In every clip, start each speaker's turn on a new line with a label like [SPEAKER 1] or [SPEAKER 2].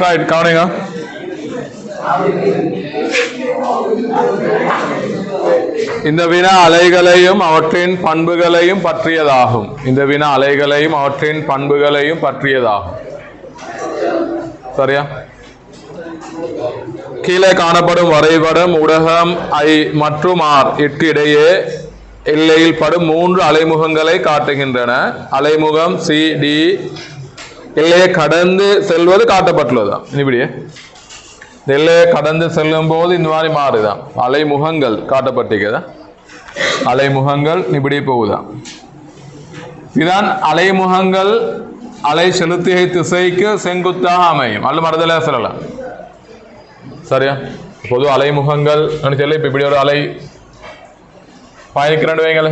[SPEAKER 1] Right, கவனிங்க. இந்த வினா அலைகளையும் அவற்றின் பண்புகளையும் பற்றியதாகும். இந்த வினா அலைகளையும் அவற்றின் பண்புகளையும் பற்றியதாகும். சரியா? கீழே காணப்படும் வரைபடம் ஊடகம் I மற்றும் R இடையே எல்லையில் படும் 3 அலைமுகங்களை காட்டுகின்றன. அலைமுகம் CD எல்லையை கடந்து செல்வது காட்டப்பட்டுள்ளதுதான். இப்படியே எல்லையை கடந்து செல்லும் போது இந்த மாதிரி மாறுதான். அலைமுகங்கள் காட்டப்பட்டிருக்குதா? அலைமுகங்கள் இப்படி போகுதான். இதுதான் அலைமுகங்கள் அலை செலுத்திகை திசைக்கு செங்குத்தாக அமையும். அல்ல மறுதலை சொல்லலாம். சரியா? பொது அலைமுகங்கள் சொல்லி இப்ப இப்படி ஒரு அலை பயணிக்கிறேன் வைங்களே.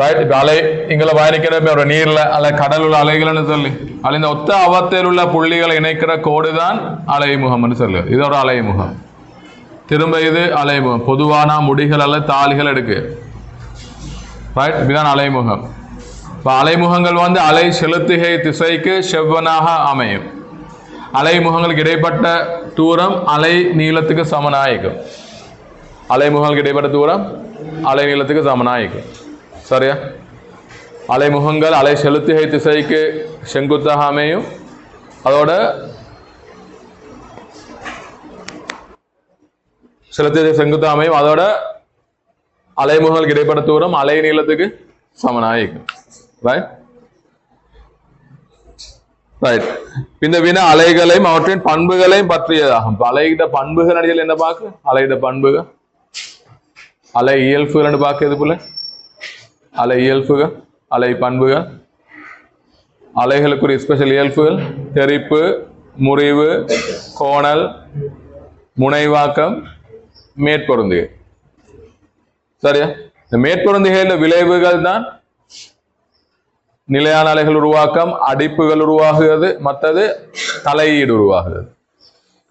[SPEAKER 1] ரைட், இப்ப அலை இங்களை பயணிக்கிற ஒரு நீர்ல அல்ல கடல் உள்ள அலைகள்னு சொல்லி அல்ல இந்த ஒத்த அவத்தில் உள்ள புள்ளிகளை இணைக்கிற கோடுதான் அலைமுகம்னு சொல்லு. இது ஒரு அலைமுகம். திரும்ப இது அலைமுகம். பொதுவான முடிகள் அல்ல தாளிகள் எடுக்கு. ரைட், இதுதான் அலைமுகம். இப்ப அலைமுகங்கள் அலை செலுத்துகை திசைக்கு செவ்வனாக அமையும். அலைமுகங்களுக்கு இடைப்பட்ட தூரம் அலை நீளத்துக்கு சமனாயிக்கும். அலைமுகங்களுக்கு இடைப்பட்ட தூரம் அலை நீளத்துக்கு சமனாயிக்கும். சரியா? அலைமுகங்கள் அலை செலுத்துகை திசைக்கு செங்குத்தாக அமையும். அதோட செலுத்துகை செங்குத்தாக அமையும். அதோட அலைமுகங்களுக்கு இடைப்பட்ட தூரம் அலை நீளத்துக்கு சமனாயிக்கும். Right right. இந்த வினா அலைகளையும் அவற்றின் பண்புகளையும் பற்றியதாகும். அலைகிட்ட பண்புகள் அடிகள் என்ன பார்க்க? அலைகிட்ட பண்புகள் அலை இயல்புகள் பார்க்க. இது போல அலை இயல்புகள் அலை பண்புகள். அலைகளுக்குரிய ஸ்பெஷல் இயல்புகள் தெறிப்பு, முறிவு, கோணல், முனைவாக்கம், மேற்பொருந்துகை. சரியா? இந்த மேற்பொருந்துகையில் விளைவுகள் தான் நிலையான அலைகள் உருவாக்கம், அடிப்புகள் உருவாகுகிறது, மற்றது தலையீடு உருவாகுகிறது.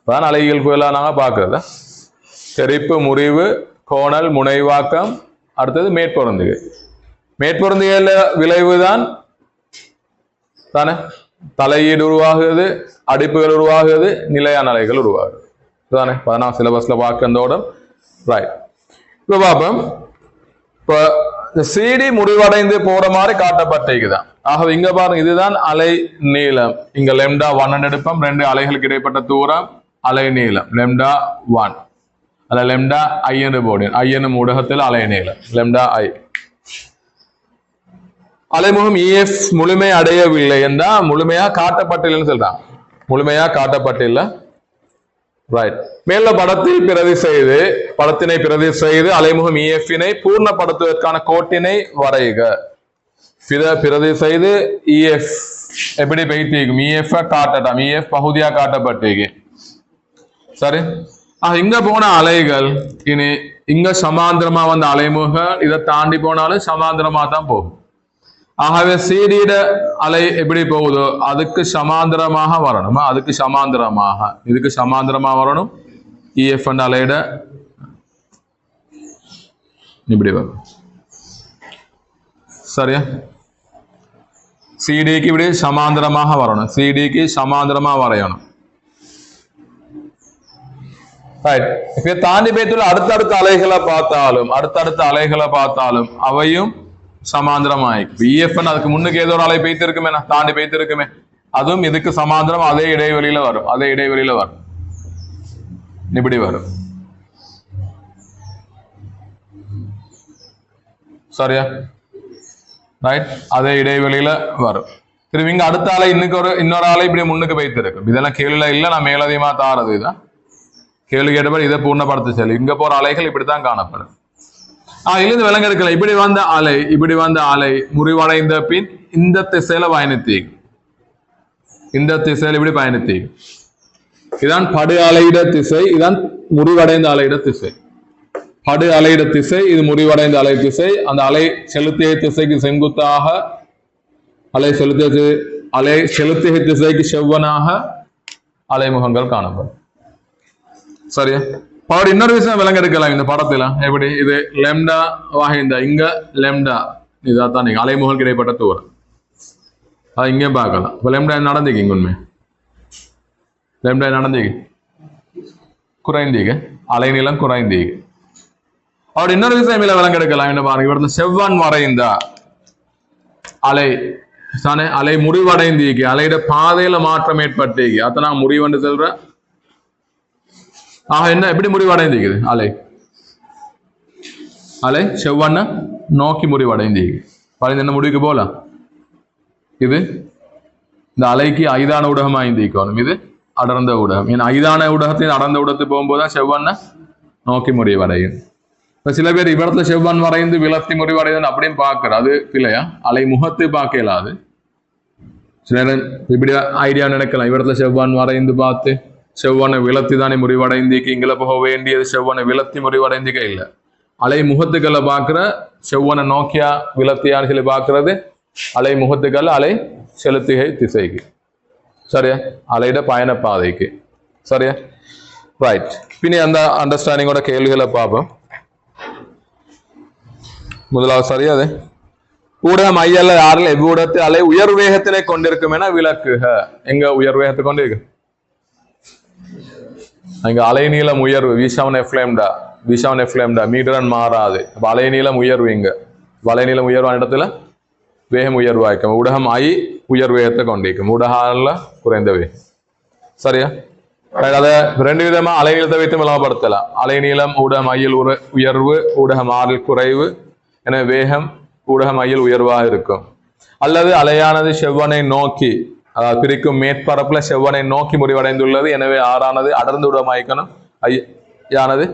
[SPEAKER 1] அதான் அலை இயல்புகளாக நாங்கள் பார்க்கறத. தெறிப்பு, முறிவு, கோணல், முனைவாக்கம், அடுத்தது மேற்பொருந்துகை. மேற்பொருந்துகையில விளைவு தான் தானே தலையீடு உருவாகுது, அடிப்புகள் உருவாகுது, நிலையான அலைகள் உருவாகுது. தானே 14 சிலபஸ்ல பார்க்கறதோட. ரைட், இப்ப பார்ப்போம். இப்ப CD முடிவடைந்து போற மாதிரி காட்டப்பட்டிருக்குதான். ஆகவே இங்க பாருங்க, இதுதான் அலை நீளம். இங்க λ1 எடுப்போம். 2 அலைகளுக்கு இடைப்பட்ட தூரம் அலை நீளம் λ1. அல்ல λI என்று போடுறேன். I என்னும் ஊடகத்தில் அலை நீளம் λI. அலைமுகம் EF முழுமை அடையவில்லை என்றால் முழுமையா காட்டப்பட்டில்லைன்னு சொல்றான். முழுமையா காட்டப்பட்டில்லை. ரைட், மேல படத்தில் படத்தினை பிரதி செய்து அலைமுகம் EF-னை பூர்ணப்படுத்துவதற்கான கோட்டினை வரைக. பிரதி செய்து EF எப்படி பெய்திக்கும்? EF காட்டட்டாம். EF பகுதியா காட்டப்பட்டிருக்கு. சரி, இங்க போன அலைகள் இனி இங்க சமாந்திரமா வந்த அலைமுகம் இதை தாண்டி போனாலும் சமாந்திரமா தான் போகும். ஆகவே CD அலை எப்படி போகுதோ அதுக்கு சமாந்திரமாக வரணும். அதுக்கு சமாந்திரமாக இதுக்கு சமாந்திரமாக வரணும். EF அலையிட இப்படி வரும். சரியா? CDக்கு இப்படி சமாந்திரமாக வரணும். CDக்கு சமாந்திரமாக வரையணும். ரைட், இப்ப தாண்டி போய்த்துள்ள அடுத்தடுத்த அலைகளை பார்த்தாலும் அவையும் சமாந்திரமாயிருக்கு. EF அதுக்கு முன்னுக்கு ஏதோ ஒரு அலை பெய்த்து இருக்குமே, தாண்டி பெய்த்து இருக்குமே, அதுவும் இதுக்கு சமாந்திரம் அதே இடைவெளியில வரும். இப்படி வரும். சரியா? ரைட், அதே இடைவெளியில வரும். திரும்பி இங்க அடுத்த அலை இன்னொரு அலை இப்படி முன்னுக்கு பெய்த்து இருக்கும். இதெல்லாம் கேள்வியில இல்ல, நான் மேலதிகமா தாரது இதான். கேள்வி கேட்டபடி இதை பூர்ணப்படுத்த சொல்லி இங்க போற அலைகள் இப்படித்தான் காணப்படும். இருந்து விலங்கெடுக்கல. இப்படி வந்த அலை முறிவடைந்த பின் இந்த திசையில பயணித்தீங்க. இப்படி பயணித்தீங்க. இதான் படு அலையிட திசை, இதான் முறிவடைந்த அலையிட திசை. படு அலையிட திசை, இது முறிவடைந்த அலை திசை. அந்த அலை செலுத்திய திசைக்கு செங்குத்தாக அலை செலுத்திய திசைக்கு செவ்வனாக அலைமுகங்கள் காணப்படும். சரியா? இன்னொரு விஷயம் விலங்கெடுக்கலாம் இந்த படத்துல. எப்படி இது லெம்டா வாகிந்த இங்க லெம்டா இதாத்தான் நீங்க அலைமுகங்களுக்கு இடைப்பட்ட தூரம். அது இங்கேயும் பார்க்கலாம். இப்போ லெம்டா நடந்தீங்க உண்மை லெம்டா நடந்தீங்க குறைந்தீங்க அலைநீளம் குறைந்தீங்க. அவர் இன்னொரு விஷயம் இல்லை விளங்க எடுக்கலாம். என்ன பாருங்க, இவரது செவ்வான் வரைந்தா அலை தானே அலை முடிவடைந்தீங்க, அலையோட பாதையில மாற்றம் ஏற்பட்டீங்க, அத நான் முடிவுன்னு சொல்றேன். ஆக என்ன எப்படி முடிவடைந்தீங்க? அலை அலை செவ்வான நோக்கி முடிவடைந்தீங்க. பாருங்க என்ன முடிவுக்கு போலாம். இது இந்த அலைக்கு ஐதான ஊடகம் ஆய்ந்திக்கணும், இது அடர்ந்த ஊடகம். ஏன்னா ஐதான ஊடகத்தின் அடர்ந்த ஊடகத்துக்கு போகும்போதுதான் செவ்வான நோக்கி முடிவடையும். இப்ப சில பேர் இவ்விடத்துல செவ்வான் வரைந்து விலத்தி முடிவடையுதுன்னு அப்படியும் பார்க்கற, அது இல்லையா? அலை முகத்து பார்க்கலாது. சில நேரம் இப்படி ஐடியா நினைக்கலாம், இவ்விடத்துல செவ்வான் வரைந்து பார்த்து செவ்வானை விலத்தி தானே முடிவடைந்திக்கு, இங்கே போக வேண்டியது செவ்வானை விலத்தி முடிவடைந்திக்க இல்லை. அலை முகத்துக்களை பார்க்கிற செவ்வானை நோக்கியா விலத்தியான்னு சொல்லி பார்க்கறது அலை முகத்துக்கள் அலை செலுத்துகை திசைக்கு, சரியா? அலையிட பயண பாதைக்கு, சரியா? ரைட். பின்னி அந்த அண்டர்ஸ்டாண்டிங்கோட கேள்விகளை பார்ப்போம். முதலாவது சரியாது, ஊடகம் ஐயல்ல ஆறில் எவ்வூடத்து அலை உயர் வேகத்திலே கொண்டிருக்கும் என விளக்குக. எங்க உயர் வேகத்தை கொண்டிருக்கு? இங்க அலை நீளம் உயர்வு V7 F-lambda, V7 F-lambda மீட்டரன் மாறாது. அப்ப அலை நீளம் உயர்வு, இங்க அலை நீளம் உயர்வான இடத்துல வேகம் உயர்வாய்க்கும். ஊடகம் ஐ உயர் வேகத்தை கொண்டிருக்கும், ஊடகம்ல குறைந்த வேகம், சரியா? அதை ரெண்டு விதமா அலை நீளத்தை வைத்து விளம்பரப்படுத்தலாம். அலை நீளம் ஊடகம் ஐயில் உயர்வு, ஊடகம் ஆறில் குறைவு, என வேகம் ஊடகம் ஐயில் உயர்வாக இருக்கும். அல்லது அலையானது செவ்வனை நோக்கி, அதாவது பிரிக்கும் மேற்பரப்புல செவ்வனை நோக்கி முடிவடைந்துள்ளது, எனவே ஆறானது அடர்ந்து ஊடகமாயிருக்கணும், ஐயானது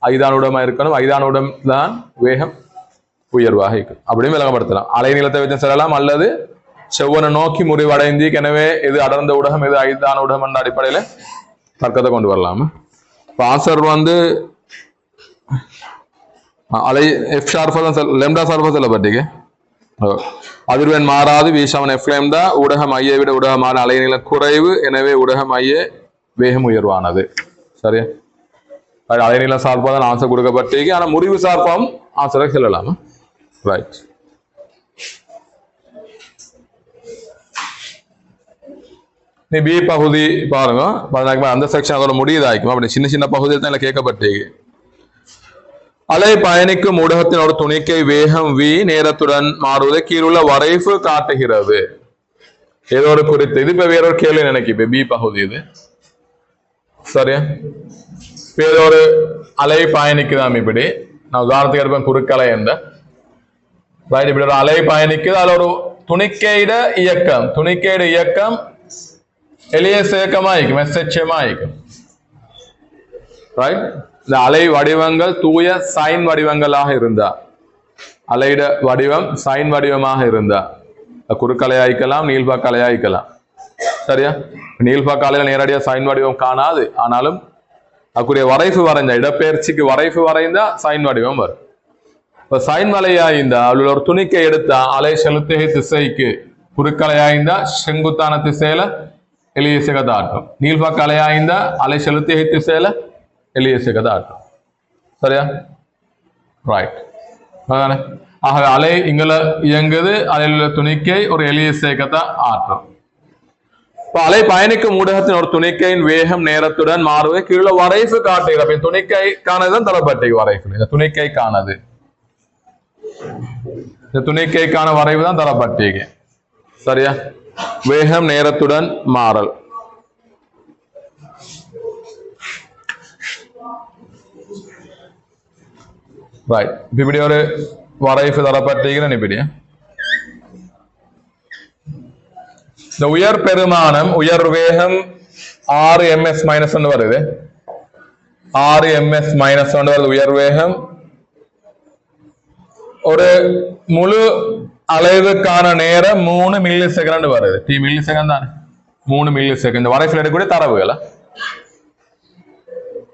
[SPEAKER 1] ஐதான ஊடகமாக இருக்கணும், ஐதான ஊடகம் தான் வேகம் உயர்வாக இருக்கும். அப்படியும் விளங்கப்படுத்தலாம். அலை நீளத்தை வைத்து செல்லலாம். அல்லது செவ்வனை நோக்கி முடிவடைந்து, எனவே இது அடர்ந்த ஊடகம், இது ஐதான ஊடகம் என்ற அடிப்படையில தர்க்கத்தை கொண்டு வரலாம். ஆன்சர் அலை எஃப் ஷார்பா லெம்டா சார்பா சொல்லப்பட்டீங்க. அதிர்வெண் மாறாது, V7 F-lambda, ஊடகம் ஐயை விட ஊடகமான அலை நீளம் குறைவு, எனவே ஊடகம் ஐய வேகம் உயர்வானது, சரியா? அலை நீளம் சார்பா தான் ஆன்சர் கொடுக்கப்பட்டீங்க. ஆனா முடிவு சார்பாவும் ஆன்சரை சொல்லலாம். ரைட். நீ பி பகுதி பாருங்க, அந்த செக்ஷன் அதோட முடியுதாய்க்கும். அப்படி சின்ன சின்ன பகுதியில் தான் கேட்கப்பட்டீங்க. அலை பயணிக்கும் ஊடகத்தின் ஒரு துணிக்கை வேகம் V நேரத்துடன் மாறுவதை கீழுள்ள வரைவு காட்டுகிறது. ஏதோ ஒரு குறித்து, இது இப்ப வேறொரு கேள்வி நினைக்க பி பகுதி இது, சரியா? ஏதோ ஒரு அலை பயணிக்குதாம். இப்படி நான் உதாரணத்துக்கு எடுப்பேன், குறுக்கலை என்ற ரைட். இப்படி ஒரு அலை பயணிக்குது, அதுல ஒரு துணிக்கையிட இயக்கம், துணிக்கையிட இயக்கம் எளிய இயக்கமாயிக்கும், எஸ்எச்எமாயிக்கும், ரைட். இந்த அலை வடிவங்கள் தூய சைன் வடிவங்களாக இருந்தா, அலையிட வடிவம் சைன் வடிவமாக இருந்தா குறுக்கலையாய்க்கலாம், நீள்பாக்கலையாய்க்கலாம், சரியா? நீள்பாக்காலையில நேரடியா சைன் வடிவம் காணாது. ஆனாலும் அதுக்குரிய வரைவு வரைஞ்ச இடப்பெயர்ச்சிக்கு வரைவு வரைந்தா சைன் வடிவம் வரும். இப்ப சைன் வலையாய்ந்தா அவள் ஒரு துணிக்கை எடுத்தா அலை செலுத்துகை திசைக்கு குறுக்கலையாய்ந்தா செங்குத்தான திசையில எளிய சிகதாட்டும், நீள்பாக்கலையாய்ந்தா அலை செலுத்துகை திசையில எளிய சிகதாட்டும், சரியா? ரைட். அதானே? ஆக அலை இங்கல இயங்குது, அலையில துணிக்கை ஒரு எளிய சேகத்தை ஆற்றும். இப்ப அலை பயணிக்கும் ஊடகத்தின் ஒரு துணிக்கையின் வேகம் நேரத்துடன் மாறுவதை கீழே வரைவு காட்டுகிற துணிக்கைக்கானதுதான் தரப்பட்டீங்க. வரைவு இந்த துணிக்கைக்கானது, இந்த துணிக்கைக்கான வரைவு தான் தரப்பட்டீங்க, சரியா? வேகம் நேரத்துடன் மாறல். ரைட். இப்படி ஒரு வரைவு தரப்பட்டீங்கன்னு இப்படி இந்த உயர் பெருமானம் உயர் வேகம் 6 ms மைனஸ் வருது, 6 ms மைனஸ் வருது உயர் வேகம். ஒரு முழு அலைவுக்கான நேரம் 3 மில்லி செகண்ட் வருது. டி மில்லி செகண்ட் தானே, 3 மில்லி செகண்ட் வரைஃபில் எடுக்கக்கூடிய தரவுகளை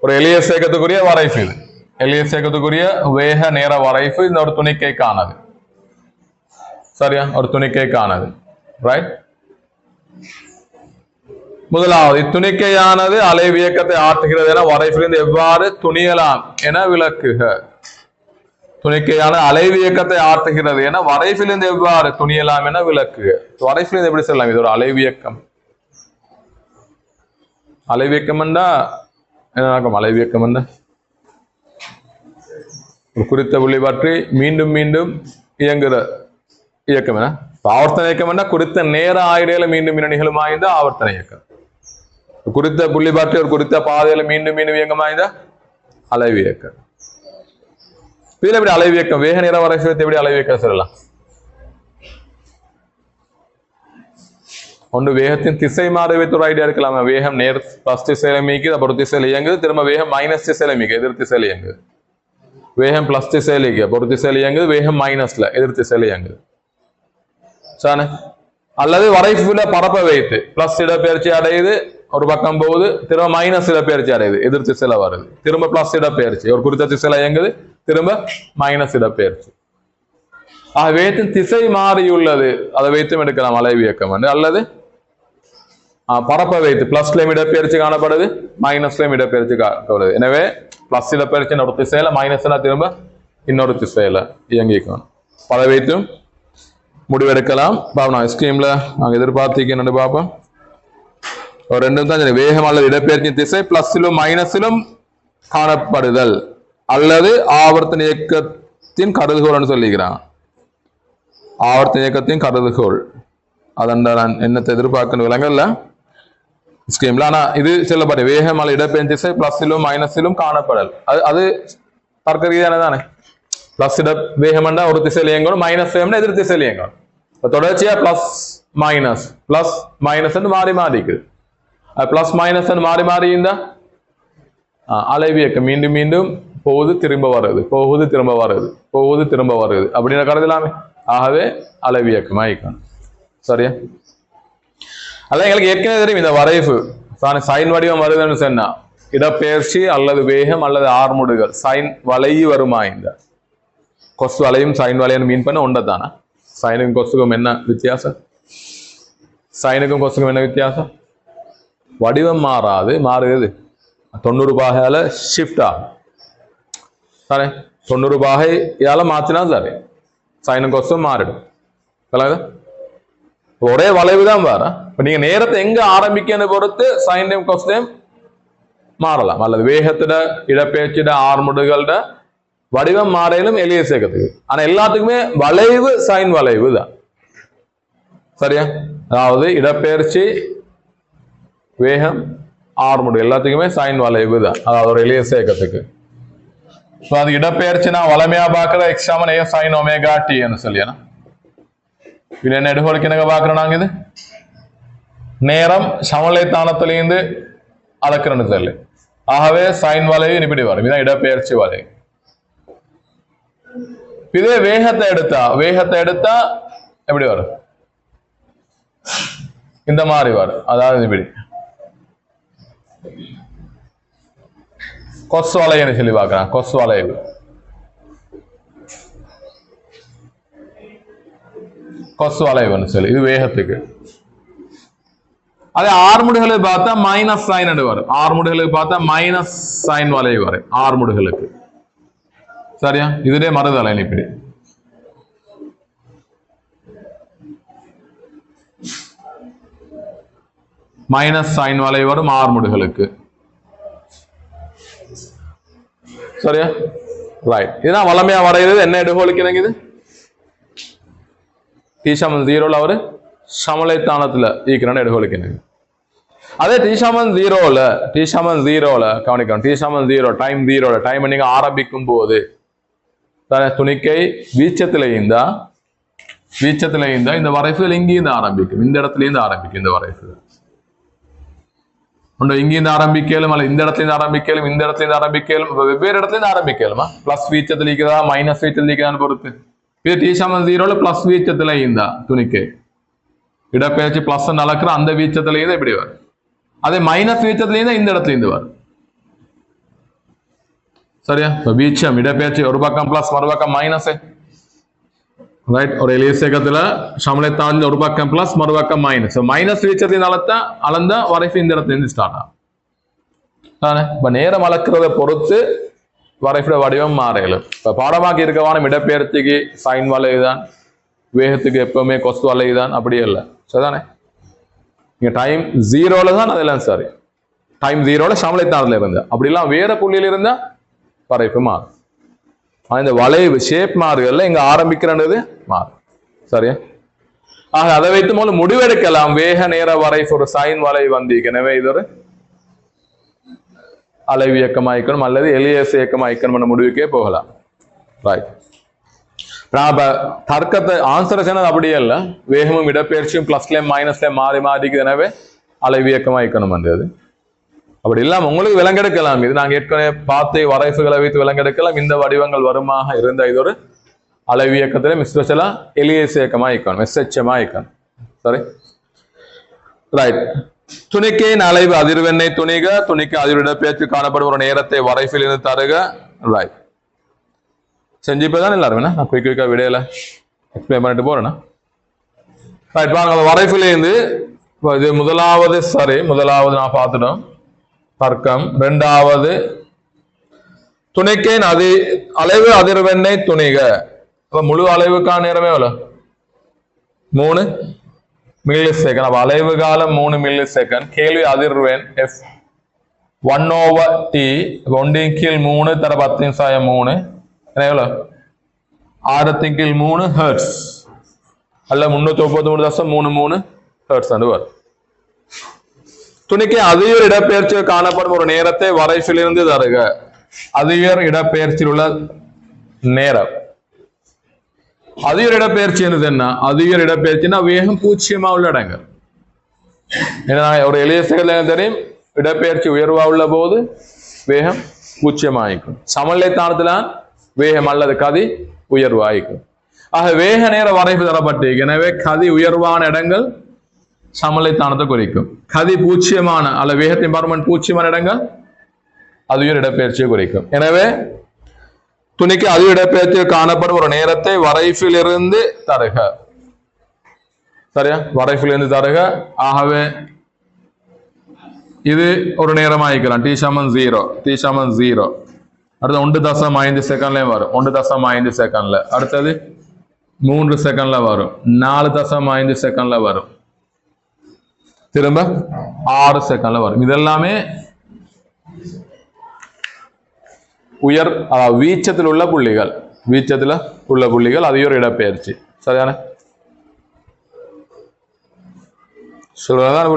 [SPEAKER 1] ஒரு எளிய சேகத்துக்குரிய வரைஃபு, இது எளிய சேகத்துக்குரிய வேக நேர வரைஃபு. இந்த ஒரு துணிக்கைக்கானது, சரியா? ஒரு துணிக்கைக்கானது, ரைட். முதலாவது இத்துணிக்கையானது அலைவு இயக்கத்தை ஆற்றுகிறது என வரைஃபிலிருந்து எவ்வாறு துணியலாம் என விளக்குக. துணிக்கையான அலைவு இயக்கத்தை ஆற்றுகிறது என வரைவிலிருந்து எவ்வாறு துணியலாம் என விளக்கு. வரைவிலிருந்து எப்படி சொல்லலாம்? இது ஒரு அலைவு இயக்கம். அலைவு இயக்கம் என்ன நடக்கும்? அலைவு இயக்கம் என்ன? ஒரு குறித்த புள்ளி பற்றி மீண்டும் மீண்டும் இயங்குற இயக்கம் என்ன? ஆவர்த்தன இயக்கம் என்ன? குறித்த நேர ஆயிடையில மீண்டும் நிகழும் ஆய்ந்த ஆவர்த்தன இயக்கம். குறித்த புள்ளி பற்றி ஒரு குறித்த பாதையில மீண்டும் மீண்டும் இயங்கம் ஆய்ந்த அலைவு இயக்கம். இதுல எப்படி அலைவு இயக்கம்? வேக நேர வரைசலத்தை எப்படி அலைவு இயக்கம் சொல்லலாம்? ஒன்று வேகத்தின் திசை மாற வைத்து ஒரு ஐடியா எடுக்கலாமா? வேகம் நேர் பிளஸ் திசையில மீக்குது, அப்புறம் திசையில இயங்குது, திரும்ப வேகம் மைனஸ் திசையில மீக்கு, எதிர் திசையில இயங்குது. வேகம் பிளஸ் திசையில இயங்குது, ஒரு திசையில இயங்குது, வேகம் மைனஸ்ல எதிர் திசையில இயங்குது. சானே அல்லது வரைப்புல பரப்ப வைத்து பிளஸ் இடப்பெயர்ச்சி அடையுது, ஒரு பக்கம் போகுது, திரும்ப மைனஸ் இடப்பெயர்ச்சி அடையுது, எதிர் திசையில வருது, திரும்ப பிளஸ் இடப்பெயர்ச்சி, ஒரு குறித்த திசையில இயங்குது, திரும்ப மைனஸ் இடப்பெயர்ச்சி. வேகத்தின் திசை மாறியுள்ளது, அதை வைத்தும் எடுக்கலாம் அலைவு இயக்கம். அல்லது பரப்ப வைத்து பிளஸ்ல இடப்பெயர்ச்சி காணப்படுது, மைனஸ்ல இடப்பெயர்ச்சி காணப்படுது. எனவே பிளஸ் இடப்பெயர்ச்சி ஒரு திசையில, மைனஸ்ல திரும்ப இன்னொரு திசையில இயங்கிக்கணும். அதை வைத்தும் முடிவெடுக்கலாம். பாப்போம் ஸ்கீம்ல நாங்க எதிர்பார்த்திருக்கேன் பார்ப்போம். ஒரு ரெண்டும் தான் வேகம் அல்லது இடப்பெயர்ச்சி திசை பிளஸிலும் மைனஸிலும் காணப்படுதல் அல்லது ஆவர்த்தன இயக்கத்தின் கருதுகோள்னு சொல்லிக்கிறான். ஆவர்த்தன இயக்கத்தின் கருதுகோள் அதன் நான் என்னத்தை எதிர்பார்க்கணும் விலங்கல்ல ஸ்கீம்ல. ஆனா இது சொல்லப்பட்ட வேகம் அல்லது இடப்பெயர்ச்சி திசை பிளஸிலும் மைனஸிலும் காணப்படல், அது தர்க்க ரீதியான தானே. பிளஸ் இட வேகம்னா ஒரு திசையில இயங்கணும், மைனஸ் வேகம்னா எதிர் திசையில இயங்கணும். தொடர்ச்சியா பிளஸ் மைனஸ் மாறி மாறிக்குது. பிளஸ் மைனஸ் மாறி மாறி இருந்தா அலைவு இயக்கம் மீண்டும் மீண்டும் போகுது திரும்ப வருது, போகுது திரும்ப வருது, போகுது திரும்ப வருது அப்படின்னு கருதலாமே. ஆகவே அலைவு இயக்கம் ஆயிக்கணும். சரியா? அல்ல எங்களுக்கு ஏற்கனவே தெரியும் இந்த வரைவு சைன் வடிவம் வருதுன்னு சொன்னா இடப்பெயர்ச்சி அல்லது வேகம் அல்லது ஆர்முடுகள் சைன் வளைவு வருமா? இந்த கொசு வளையும் சைன் வளையும் மீன் பண்ண ஒன்றதானா? சைனுக்கும் கொசுக்கும் என்ன வித்தியாசம்? சைனுக்கும் கொசுக்கும் என்ன வித்தியாசம்? வடிவம் மாறாது, மாறுது 90 பாகையால ஷிஃப்ட் ஆகும். சரி, 90 பாகையால மாத்தினா சரி சைனும் கொசும் மாறிடும். ஒரே வளைவு தான் வேற. இப்ப நீங்க நேரத்தை எங்க ஆரம்பிக்கன்னு பொறுத்து சைனையும் கொஸ்டையும் மாறலாம். அல்லது வேகத்திட இடப்பெயர்ச்சிட ஆர்முடுகளோட வடிவம் மாறையிலும் எளிய சேர்க்கறதுக்கு. ஆனா எல்லாத்துக்குமே வளைவு சைன் வளைவு தான். சரியா? அதாவது இடப்பெயர்ச்சி வேகம் ஆர்முடு எல்லாத்துக்குமே சைன் வளைவு தான், அதாவது ஒரு எளிய சேர்க்கறதுக்கு. அது இடப்பெயர்ச்சினா வளமையா பாக்குற எக்ஸாமன் ஏ சைன் ஒமேகா டின்னு சொல்லியா. இது என்ன எடுகோளுக்கு என்னங்க பாக்குறோம் நாங்க? இது நேரம் சமநிலை தானத்திலிருந்து அளக்குறன்னு சொல்லி. ஆகவே சைன் வளைவு இப்படி வரும். இதுதான் இடப்பெயர்ச்சி வளைவு. இதே வேகத்தை எடுத்தா எப்படி வரும்? இந்த மாதிரி வரும். அதாவது இப்படி கொசு வளைவுன்னு சொல்லி பாக்குறான். கொசு வளைவு கொசு வளைவுன்னு சொல்லி இது வேகத்துக்கு. அதே ஆர்முடுகளை பார்த்தா மைனஸ் சைன் வரும். ஆர்முடுகளுக்கு பார்த்தா மைனஸ் சைன் வளைவு வரும் ஆர்முடுகளுக்கு. சரியா? இதுவே மறுதலை இப்படி மைனஸ் சைன் வளைவு வரும் ஆர்முடுகளுக்கு. சரியா? ரைட். இதுதான் வளமையா வரைகிறது. என்ன எடுகோளுக்கு இணங்குது? T-0 அவரு சமலைத்தானத்துல ஈக்கிறான எடுகோளுக்கு இணங்குது. அதே T-0 கவனிக்கணும். T-0 டைம் 0 டைம் நீங்க ஆரம்பிக்கும் போது துணிக்கை வீச்சத்துல இருந்தா இந்த வரைசுகள் இங்கிருந்து ஆரம்பிக்கும், இந்த இடத்துல இருந்து ஆரம்பிக்கும். இந்த வரைசுகள் இங்கிருந்து ஆரம்பிக்கலும் அல்ல இந்த இடத்துல இருந்து ஆரம்பிக்கலும், இந்த இடத்துல இருந்து ஆரம்பிக்கலும், வெவ்வேறு இடத்துல இருந்து ஆரம்பிக்கலுமா? பிளஸ் வீச்சத்துல இருக்கிறதா மைனஸ் வீச்சத்துல இருக்கிறதான்னு பொறுத்து. இது T-0 பிளஸ் வீச்சத்துல இருந்தா துணிக்கை இடப்பெயர்ச்சி பிளஸ் நடக்கிற அந்த வீச்சத்துல இருந்து எப்படி வரும். அதே மைனஸ் வீச்சத்துல இருந்தா இந்த இடத்துல இருந்து வரும். சரியா? வீச்சம் இடப்பெயர்ச்சி ஒரு பக்கம் பிளஸ் மறுபக்கம் மைனஸ். ரைட். ஒரு எளிய சேகத்துல சமலைத்தாளில் ஒரு பக்கம் பிளஸ் மறுபக்கம் மைனஸ். மைனஸ் வீச்சத்தின் அளந்தா வரைப்பு இந்த இடத்துல இருந்து ஸ்டார்ட் ஆகும். இப்ப நேரம் அளக்கிறத பொறுத்து வரைபட வடிவம் மாறையிலும். இப்போ பாடமாக்கி இருக்கவான இடப்பெயர்ச்சிக்கு சைன் வளைவுதான், வேகத்துக்கு எப்பவுமே கொஸ்து வளைவுதான், அப்படியே இல்லை. சரிதானே? இங்க டைம் 0ல தான் அதெல்லாம் சரி. டைம் 0ல சமலைத்தானத்துல இருந்தா, அப்படிலாம் வேற புள்ளியில இருந்தா வரைப்பு மாறும். இந்த வளைவு ஷேப் மாறுகள்ல இங்க ஆரம்பிக்கிறது மாறும். சரியா? ஆக அதை வைத்து மூலம் முடிவெடுக்கலாம். வேக நேர வரைப்பு ஒரு சைன் வளைவு வந்து, எனவே இது ஒரு அலைவு இயக்கமாய்க்கணும் அல்லது எலியஸ் இயக்கமாய்க்கணும் முடிவுக்கே போகலாம். ரைட். தர்க்கத்தை ஆன்சர் சொன்னது அப்படியே இல்லை. வேகமும் இடப்பெயர்ச்சியும் பிளஸ்லயும் மைனஸ்லயும் மாறி மாறிக்கு, எனவே அலைவு இயக்கமாய்க்கணும் வந்தது. அப்படி இல்லாம உங்களுக்கு விலங்கெடுக்கலாம். இது நாங்கள் ஏற்கனவே பார்த்து வரைப்புகளை வைத்து விலங்கெடுக்கலாம். இந்த வடிவங்கள் வருமாக இருந்த இது ஒரு அலைவு இயக்கத்திலே மிஸ்வசலா எலியஸ் இயக்கமாய்க்கணும், எஸ்எச்எமாய்க்கணும். சரி, ரைட். துணிக்கையின் அலைவு அதிர்வெண்ணை துணிக, துணிக்கு அதிர்வு இடப்பெயர்ச்சி காணப்படும் ஒரு நேரத்தை வரைப்பில் இருந்து தருக. ரைட், செஞ்சுப்பதான் எல்லாருமே நான் குயிக்கா விடையில எக்ஸ்பிளைன் பண்ணிட்டு போறேன்னா. ரைட், வாங்க வரைப்பில் இருந்து இது முதலாவது. சரி, முதலாவது நான் பார்த்துட்டோம் தர்க்கம். இரண்டாவது துணிக்கையின் அலைவு அதிர்வெண்ணை துணிக. முழு அலைவுக்கான நேரமே எவ்வளவு? 3 மில்லி செகண்ட். அப்ப அலைவு காலம் 3 மில்லி செகண்ட். கேள்வி அதிர்வெண் F 1/T 1/3 தர 10⁻3 எவ்வளவு? 6/3 ஹெர்ட்ஸ் அல்ல 393.33 ஹெர்ட்ஸ் வரும். துணிக்கு அதிகர் இடப்பெயர்ச்சி காணப்படும் ஒரு நேரத்தை வரைப்பிலிருந்து தருக. அதிகர் இடப்பெயர்ச்சியில் உள்ள நேரம். அதிகர் இடப்பெயர்ச்சி என்னது? என்ன அதிகர் இடப்பெயர்ச்சினா வேகம் 0 உள்ள இடங்கள். ஏன்னா ஒரு எளிய செயல் தெரியும், இடப்பெயர்ச்சி உயர்வா உள்ள போது வேகம் 0 ஆயிக்கும். சமநிலைத்தானத்துல வேகம் அல்லது கதி உயர்வு ஆயிக்கும். ஆக வேக நேர வரைப்பு தரப்பட்டு, எனவே கதி உயர்வான இடங்கள் சமநிலைத்தானத்தை குறிக்கும். கதி 0 அல்ல வேகத்தின் பருமன் 0 இடங்கள் அதிக இடப்பெயர்ச்சியை குறிக்கும். எனவே துணிக்கு அதிக இடப்பெயர்ச்சியில் காணப்படும் ஒரு நேரத்தை வரைப்பில் இருந்து தருக. சரியா? வரைப்பில் இருந்து தருக. ஆகவே இது ஒரு நேரம் ஆயிக்கலாம். T=0, T=0. அடுத்து 1.5 செகண்ட்லயும் வரும். 1.5 செகண்ட்ல. அடுத்தது 3 செகண்ட்ல வரும். 4.5 செகண்ட்ல வரும். திரும்ப 6 செகண்ட்ல வரும். இதெல்லாமே உயர் வீச்சத்தில் உள்ள புள்ளிகள். வீச்சத்தில் உள்ள புள்ளிகள் அது ஒரு இடப்பெயர்ச்சி. சரியான சொல்றதான்.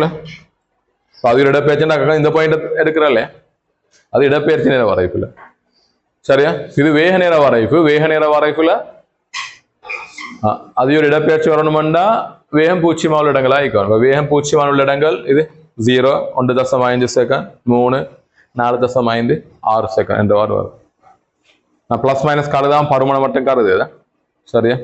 [SPEAKER 1] அது இடப்பெயர்ச்சின்னா இந்த பாயிண்ட் எடுக்கிறல்ல, அது இடப்பெயர்ச்சி நேர வரைப்புல. சரியா? இது வேக நேர வரைப்பு. வேக நேர வரைப்புல அது ஒரு இடப்பெயர்ச்சி வரணும்னா வேகம் 0 உள்ள இடங்கள் ஆயிக்கும். வேகம் 0 உள்ள இடங்கள் இது 0, 1.5 செகண்ட், 3, 4.5, 6 செகண்ட் என்றவாறு வரும். நான் பிளஸ் மைனஸ் காடுதான், பருமனை மட்டும் காருது. சரியா?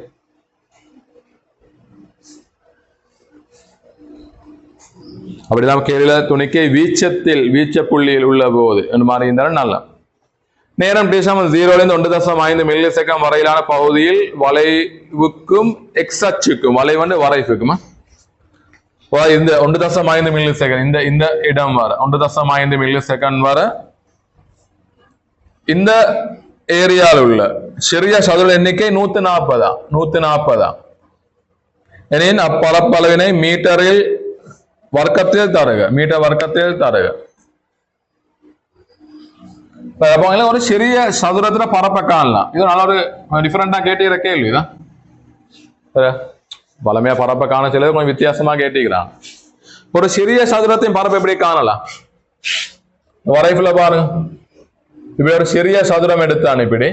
[SPEAKER 1] அப்படிதான் கேள்வியில துணிக்கை வீச்சத்தில் வீச்ச புள்ளியில் உள்ள போது என்று மாறி இருந்தாலும் நல்லா. நேரம் T=0 1.5 மில்லி செகண்ட் வரையிலான பகுதியில் வளைவுக்கும் எக்ஸ் அச்சுக்கும் வளைவு வரைப்புக்குமா இந்த 1.5 மில்லி செகண்ட் இந்த இடம் வர 1.5 மில்லி செகண்ட் வர இந்த ஏரியாவில் உள்ள சிறிய சதுர எண்ணிக்கை 140. எனின் அப்பரப்பளவினை மீட்டரில் வர்க்கத்தில் தருக. மீட்டர் வர்க்கத்தில் தருக. ஒரு சிறிய சதுரத்துல பரப்ப காணலாம். இது நல்ல ஒரு டிஃபரெண்டா கேட்டுக்கிற கேள்விதான். பலமையா பரப்ப காண சில கொஞ்சம் வித்தியாசமா கேட்டுக்கிறான். ஒரு சிறிய சதுரத்தையும் பரப்ப எப்படி காணலாம்? வரைப்புல பாருங்க. இப்படி ஒரு சிறிய சதுரம் எடுத்தான். இப்படி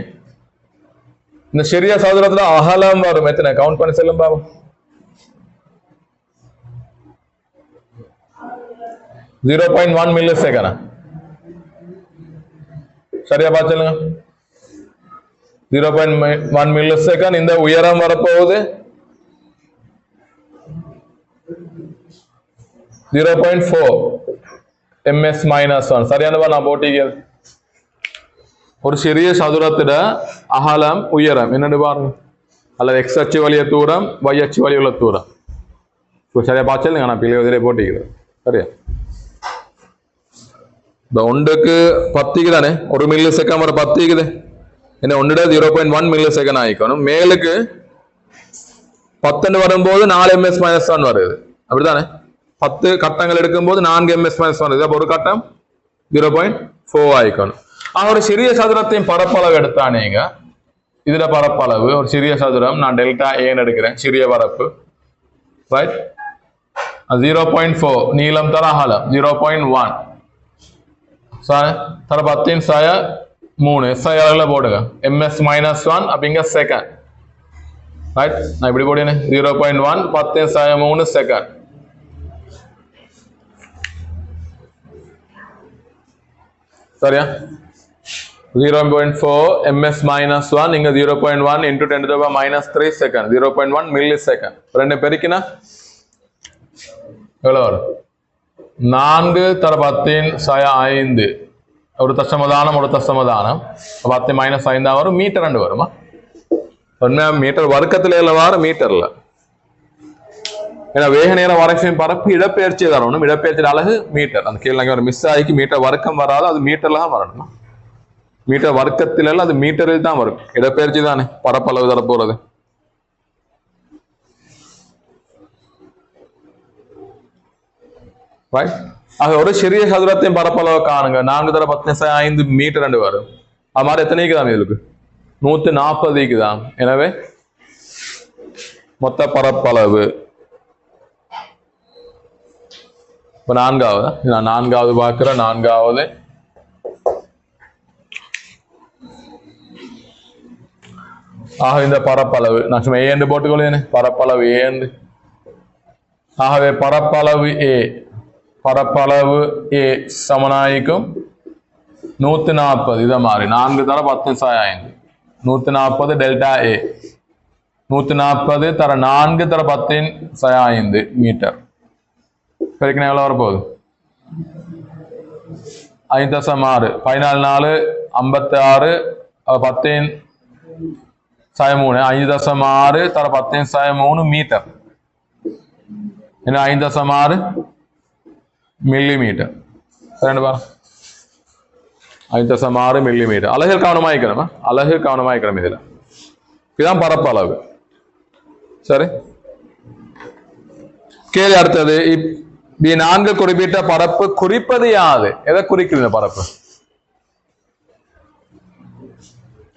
[SPEAKER 1] இந்த சிறிய சதுரத்துல அகலம் வரும். எத்தனை கவுண்ட் பண்ணி செல்லும் பாபு? 0.1 milli second. சரியா பார்த்துங்க. 0.1 மில்லி செகண்ட். இந்த உயரம் வரப்போகுது 0.4 ms-1. சரியானவா நான் போட்டிகள். ஒரு சிறிய சதுரத்திட அகலம் உயரம் என்னன்னு பாருங்க. அல்லது எக்ஸ் அச்சு வழிய தூரம், y அச்சு வழி உள்ள தூரம். சரியா பார்த்து நான் பிள்ளை போட்டிக்கிறேன். சரியா? இப்போ ஒன்றுக்கு 10 தானே, 1 மில்லி செகண்ட் வர 10 இருக்குது. என்ன ஒன்றுட 0.1 மில்லி செகண்ட் ஆகிக்கணும். மேலுக்கு 10 வரும்போது 4 ms - 1 வருது, அப்படித்தானே? 10 கட்டங்கள் எடுக்கும்போது 4 ms - 1 வருது. அப்போ ஒரு கட்டம் 0.4 ஆகிக்கணும். ஒரு சிறிய சதுரத்தையும் பரப்பளவு எடுத்தானேங்க. இதுல பரப்பளவு ஒரு சிறிய சதுரம், நான் டெல்டா ஏன்னு எடுக்கிறேன், சிறிய பரப்பு, ரைட்? 0.4 நீளம் தர அகலம் 0.1 தர 10⁻3 SI அளவுல போடுங்க. ms - 1 அப்படிங்க செகண்ட், ரைட்? நான் இப்படி போடுறேன், 0.1 10⁻3 செகண்ட். சரியா? 0.4 ms - 1 இங்க 0.1 into 10⁻³ செகண்ட், 0.1 மில்லி செகண்ட். ரெண்டு பெருக்கினா எவ்வளவு வரும்? 4 தர 10⁻5 ஒரு தசமதானம், ஒரு தசமதானம் 10 - 5 வரும். மீட்டர் 2 வருமா? உண்மையா மீட்டர் வர்க்கத்துல இல்ல வார மீட்டர்ல. ஏன்னா வேக நேர வரைக்கும் பரப்பு இடப்பெயர்ச்சி தரணும். இடப்பெயர்ச்சி அலகு மீட்டர். அந்த கீழே ஒரு மிஸ் ஆகி மீட்டர் வர்க்கம் வராது, அது மீட்டர்ல தான் வரணும். மீட்டர் வர்க்கத்தில் அது மீட்டரில் தான் வரும். இடப்பெயர்ச்சி தானே பரப்பளவு தர போறது. ஒரு சிறிய சதுரத்தையும் பரப்பளவு காணுங்க. 4 தர 10⁻5 மீட்டர் 2 வரும். அது மாதிரி எத்தனைக்கு தான் இதுக்கு? 140க்கு தான். எனவே மொத்த பரப்பளவு இப்ப 4வது, நான் 4வது பார்க்கிறேன். 4வது இந்த பரப்பளவு நான் சும்மா ஏன்னு போட்டுக்கொள்ளேன். பரப்பளவு ஏன்னு, ஆகவே பரப்பளவு ஏ சமனாயிக்கும் 140. இதை மாதிரி 4 தர 10⁻5 140 டெல்டா ஏ 140 தர 4 தர 10⁻5 மீட்டர். பெருக்கினா எவ்வளவு வரப்போகுது? 5.6 14 4 56 10⁻3 5.6 தர 10⁻3 மீட்டர். என்ன 5.6 மில்லிமீட்டர். ரெண்டு பாரு 5.6 மில்லிமீட்டர். அலகு கவனமாய்க்கணுமா? அலகு கவனமாய்க்கணும். இதுல இதுதான் பரப்பளவு. சரி, கேள்வி அடுத்தது. நான்கு குறிப்பிட்ட பரப்பு குறிப்பது யாது? எதை குறிக்குது பரப்பு?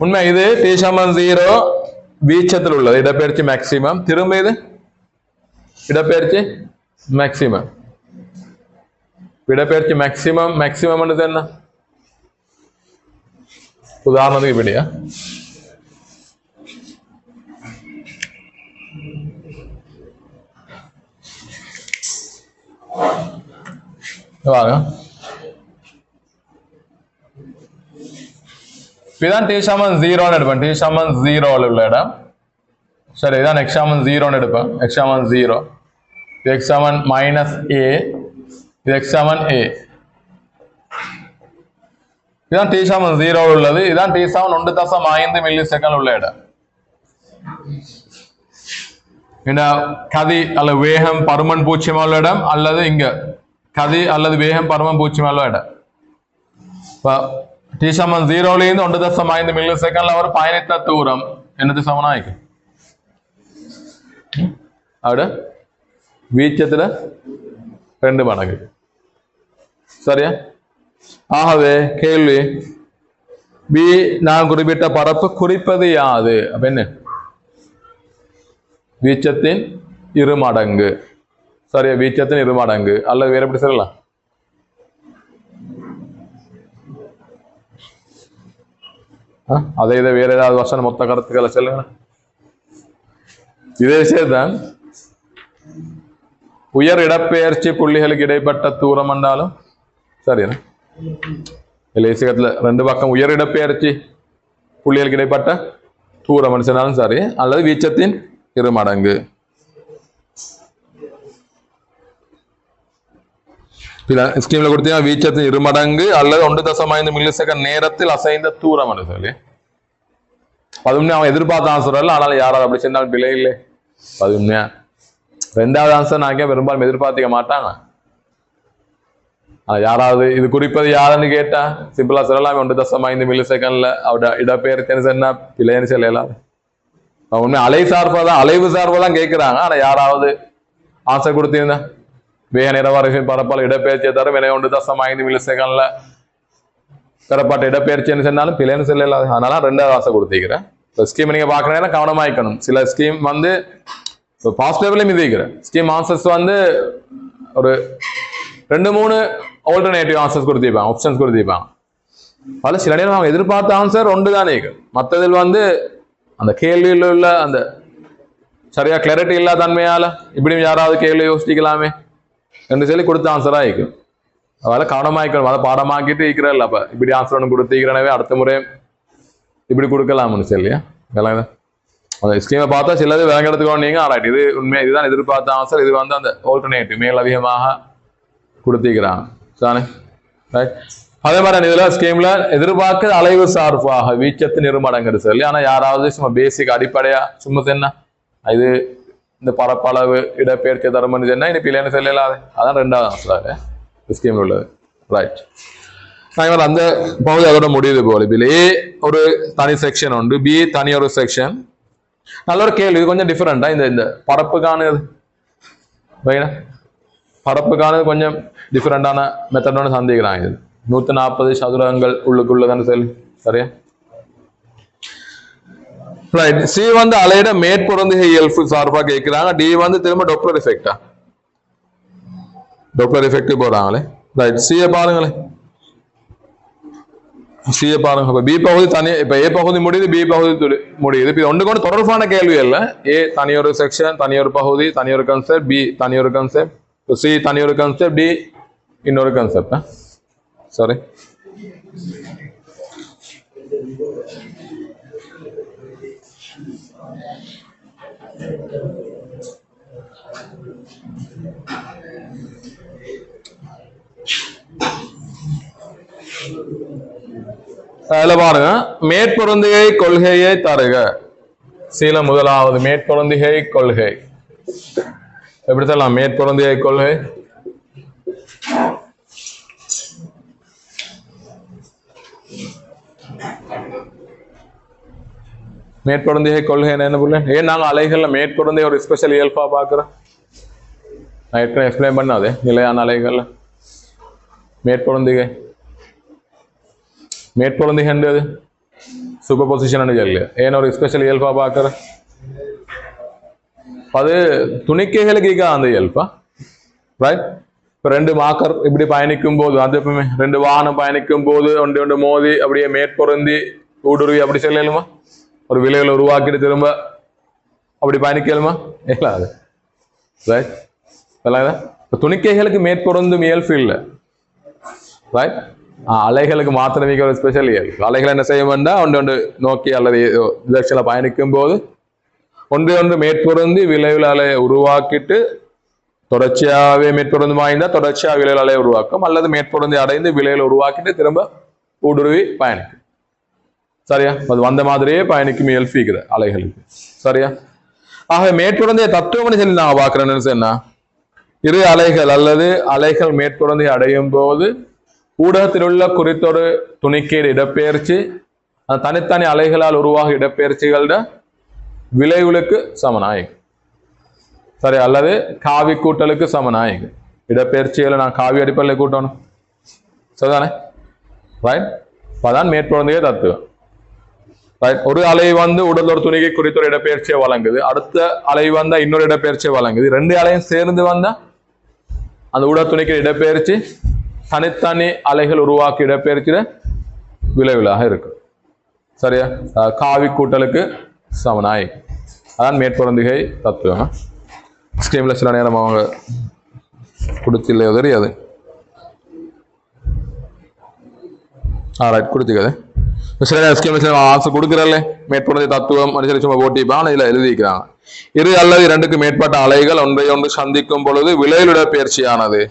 [SPEAKER 1] உண்மை இது t=0 வீச்சத்தில் உள்ளது. இடப்பெயர்ச்சி மேக்சிமம். திரும்ப இது இடப்பெயர்ச்சி மேக்சிமம். இடப்பெயர்ச்சி மேக்சிமம் மேக்சிமம் என்ன? உதாரணத்துக்கு இப்படியா வாங்க. இதான் t=0 எடுப்பேன். t=0 உள்ள இடம். சரி, இதான் x=0 எடுப்பேன். x=0 x=-a இது x=a. இதான் t=0 உள்ளது. இதான் t=1.5 மில்லி செகண்ட் உள்ள இடம். இந்த கதி அல்லது வேகம் பருமன் பூஜ்ஜியம் உள்ள இடம், அல்லது இங்க கதி அல்லது வேகம் பருமன் பூஜ்ஜியம் உள்ள இடம். t=0 இருந்து 1.5 மில்லி செகண்ட்ல அவர் பயணித்த தூரம் என்னது சமனாயிக்கு? அவட வீச்சத்துல 2 மடங்கு. சரியா? ஆகவே கேள்வி பி, நான் குறிப்பிட்ட பரப்பு குறிப்பது யாது? அப்ப என்ன? வீச்சத்தின் 2 மடங்கு. சரியா? வீச்சத்தின் 2 மடங்கு. அல்லது வேற எப்படி சொல்லலாம்? அதை இதை வேற ஏதாவது வசனம் மொத்த கருத்துக்களை சொல்லுங்க. இதே விஷயத்தான் உயர் இடப்பெயர்ச்சி புள்ளிகளுக்கு இடைப்பட்ட தூரம் என்றாலும் சரியா? ரெண்டு பக்கம் உயர் இடப்பெயர்ச்சி புள்ளிகளுக்கு இடைப்பட்ட தூரம் சொன்னாலும் சரி, அல்லது வீச்சத்தின் 2 மடங்கு. ஸ்கீம்ல கொடுத்தீங்கன்னா வீச்சத்தின் 2 மடங்கு அல்லது 1.5 மில்லி செகண்ட் நேரத்தில் அசைந்த தூரம் என்று சொல்லி அதுவுமே அவன் எதிர்பார்த்த ஆன்சர் அல்ல. ஆனால் யாராவது அப்படி சொன்னாலும் பிழை இல்லை. அதுவுமே 2வது ஆன்சர் நாங்க பெரும்பாலும் எதிர்பார்த்திக்க மாட்டாங்க. யாராவது இது குறிப்பது யாருன்னு கேட்டா சிம்பிளா சொல்லலாம் 1.5 மில்லி செகண்ட்ல அவட இடப்பெயர்ச்சின்னு சொன்னா பிள்ளைன்னு சொல்லலாம். உண்மை அலை சார்பா தான் அலைவு சார்பா தான் கேட்கிறாங்க. ஆனா யாராவது ஆன்சர் கொடுத்தீங்கன்னா வேக நேர வருகை பரப்பால் இடப்பெயர்ச்சியை தரும் 1.5 மில்லி செகண்ட்ல பெறப்பட்ட இடப்பெயர்ச்சின்னு சொன்னாலும் பிள்ளைன்னு சொல்லலாம். அதனால 2வது ஆன்சர் கொடுத்திருக்கிறேன். ஸ்கீம் நீங்க பாக்குறீங்கன்னா கவனமாயிக்கணும். சில ஸ்கீம் வந்து பாசிட்டிவ்லயும் மிதிக்கிறேன் ஸ்கீம் ஆன்சர்ஸ் வந்து ஒரு 2-3 ஆல்டர்னேட்டிவ் ஆன்சர்ஸ் கொடுத்திருப்பாங்க, ஆப்ஷன்ஸ் கொடுத்திருப்பாங்க. அதில் சில நேரம் அவங்க எதிர்பார்த்த ஆன்சர் ஒன்று தானே. மற்றதில் வந்து அந்த கேள்வியில் உள்ள அந்த சரியா கிளாரிட்டி இல்லாத தன்மையால இப்படியும் யாராவது கேள்வி யோசிக்கலாமே என்று சொல்லி கொடுத்த ஆன்சரா இருக்கும். அதனால கவனமாக்கணும். அதை பாடமாக்கிட்டு இருக்கிறல்ல, அப்ப இப்படி ஆன்சர் ஒன்று கொடுத்திருக்கிறனவே அடுத்த முறை இப்படி கொடுக்கலாம்னு சொல்லியா அந்த ஸ்கீமை பார்த்தா சிலது வேங்க எடுத்துக்கணும். நீங்க ஆராய்ட் இது உண்மையா இதுதான் எதிர்பார்த்த ஆன்சர், இது வந்து அந்த ஆல்டர்னேட்டிவ் மேல் அதிகமாக கொடுத்திருக்கிறாங்க தானே. ரைட். அதே மாதிரி இதுல ஸ்கீம்ல எதிர்பார்க்க அலைவு சார்பாக வீச்சத்து நிறுமடங்கிறது சொல்லி, ஆனா யாராவது சும்மா பேசிக் அடிப்படையா சும்மா என்ன இது இந்த பரப்பளவு இடப்பெயர்ச்சி தருமன்னு சொன்னா இனி பிள்ளைன்னு சொல்லலாது. அதான் 2வது ஆன்சர் ஸ்கீம்ல உள்ளது. ரைட். அந்த பகுதி அதோட முடியுது போல. இதுல ஏ ஒரு தனி செக்ஷன் உண்டு, பி தனி ஒரு செக்ஷன். நல்ல ஒரு கேள்வி, இது கொஞ்சம் டிஃபரெண்டா இந்த பரப்புக்கானது பரப்புக்கானது கொஞ்சம் டிஃபரெண்டான மெத்தடோன்னு சந்திக்கிறாங்க. இது 140 சதுரங்கள் உள்ளுக்குள்ளதான்னு சொல்லி சரியா. ரைட். சி வந்து அலையிட மேற்பொருந்துகை இயல்பு சார்பா கேட்கிறாங்க. டி வந்து திரும்ப டாப்ளர் எஃபெக்டா டாப்ளர் எஃபெக்ட் போறாங்களே. ரைட். சியை பாருங்களேன், சியை பாருங்க. இப்ப பி பகுதி தனி, இப்ப ஏ பகுதி முடியுது, பி பகுதி முடியுது. இப்ப ஒன்று கொண்டு தொடர்பான கேள்வி அல்ல. ஏ தனியொரு செக்ஷன், தனியொரு பகுதி, தனியொரு கான்செப்ட். பி தனியொரு கான்செப்ட். சி தனியொரு கான்செப்ட். டி இன்னொரு கான்செப்ட். சாரி, அதுல பாருங்க, மேற்பொருந்திகை கொள்கையை தருக. சில முதலாவது மேற்பொருந்திகை கொள்கை எப்படி சொல்லலாம்? மேற்பொருந்திகை கொள்கை மேற்பொருந்திகை கொள்கை என்ன புள்ள? ஏன் நாங்க அலைகள்ல மேற்பொருந்திகை ஒரு ஸ்பெஷல் இயல்பா பாக்குறோம்? நான் ஏற்கனவே எக்ஸ்பிளைன் பண்ணாதே நிலையான அலைகள்ல மேற்பொருந்திகை மேற்பொருந்திகை சூப்பர் பொசிஷன் சொல்லு. ஏன் ஒரு ஸ்பெஷல் இயல்பா பாக்குற? அது துணிக்கைகளுக்கு அந்த இயல்பா. ரைட். இப்ப 2 மாக்கர் இப்படி பயணிக்கும் போது, அது எப்பவுமே 2 வாகனம் பயணிக்கும் போது ஒன்று மோதி அப்படியே மேற்பொருந்தி ஊடுருவி அப்படி சொல்லலுமா? ஒரு விலைகளை உருவாக்கிட்டு திரும்ப அப்படி பயணிக்கலுமா? இல்லாது. ரைட். துணிக்கைகளுக்கு மேற்பொருந்தும் இயல்பு இல்லை. ரைட். அலைகளுக்கு மாத்திரமே ஒரு ஸ்பெஷல் இயல்பு. அலைகள் என்ன செய்ய வேண்டாம், ஒன்று நோக்கி அல்லது டிரெக்ஷன்ல பயணிக்கும் போது ஒன்று மேற்பொருந்தி விளைவில் அலையை உருவாக்கிட்டு தொடர்ச்சியாவே மேற்பொருந்து வாய்ந்தா தொடர்ச்சியா விளைவில் அலையை உருவாக்கும், அல்லது மேற்பொருந்தி அடைந்து விளைவில் உருவாக்கிட்டு திரும்ப ஊடுருவி பயணிக்கும். சரியா? அது வந்த மாதிரியே பயணிக்கும் இயல்பிக்கிற அலைகளுக்கு. சரியா? ஆக மேற்பொருந்திய தத்துவம்னு சொல்லி நான் பாக்குறேன்னு சொன்னா, இரு அலைகள் அல்லது அலைகள் மேற்பொருந்தி அடையும் போது ஊடகத்தில் உள்ள குறித்தொரு துணிக்கையில் இடப்பெயர்ச்சி தனித்தனி அலைகளால் உருவாக இடப்பெயர்ச்சிகளோட விளைவுகளுக்கு சமநாயகம். சரி, அல்லது காவி கூட்டலுக்கு சமநாயகம். இடப்பெயர்ச்சிகளை நான் காவி அடிப்படையில் கூட்டணும். சரிதானே? ரைட். அதான் மேற்பொருந்திய தத்துவம். ரைட். ஒரு அலை வந்து உடலோட துணிக்கை குறித்தொரு இடப்பெயர்ச்சியை வழங்குது, அடுத்த அலை வந்தா இன்னொரு இடப்பெயர்ச்சியை வழங்குது. 2 அலையும் சேர்ந்து வந்தா அந்த உடல் துணிக்கை இடப்பெயர்ச்சி தனித்தனி அலைகள் உருவாக்கி இடப்பெயர்ச்சியில விளைவுகளாக இருக்கு. சரியா? காவி கூட்டலுக்கு சமநாயகம். அதான் மேற்பொருந்திகை தத்துவம். ஸ்கீம்ல சில நேரம் அவங்க கொடுத்தில்லையோ தெரியாது. ரைட், கொடுத்துக்காது. சில நேரம் ஸ்கீம்ல ஆன்சர் கொடுக்குறல்ல மேற்பொருந்திய தத்துவம் மனுஷன் சும்மா போட்டிப்பான், இதுல எழுதிக்கிறாங்க. இரு அல்லது 2க்கு மேற்பட்ட அலைகள் ஒன்றை ஒன்று சந்திக்கும் பொழுது விளைவில் இடப்பெயர்ச்சியானது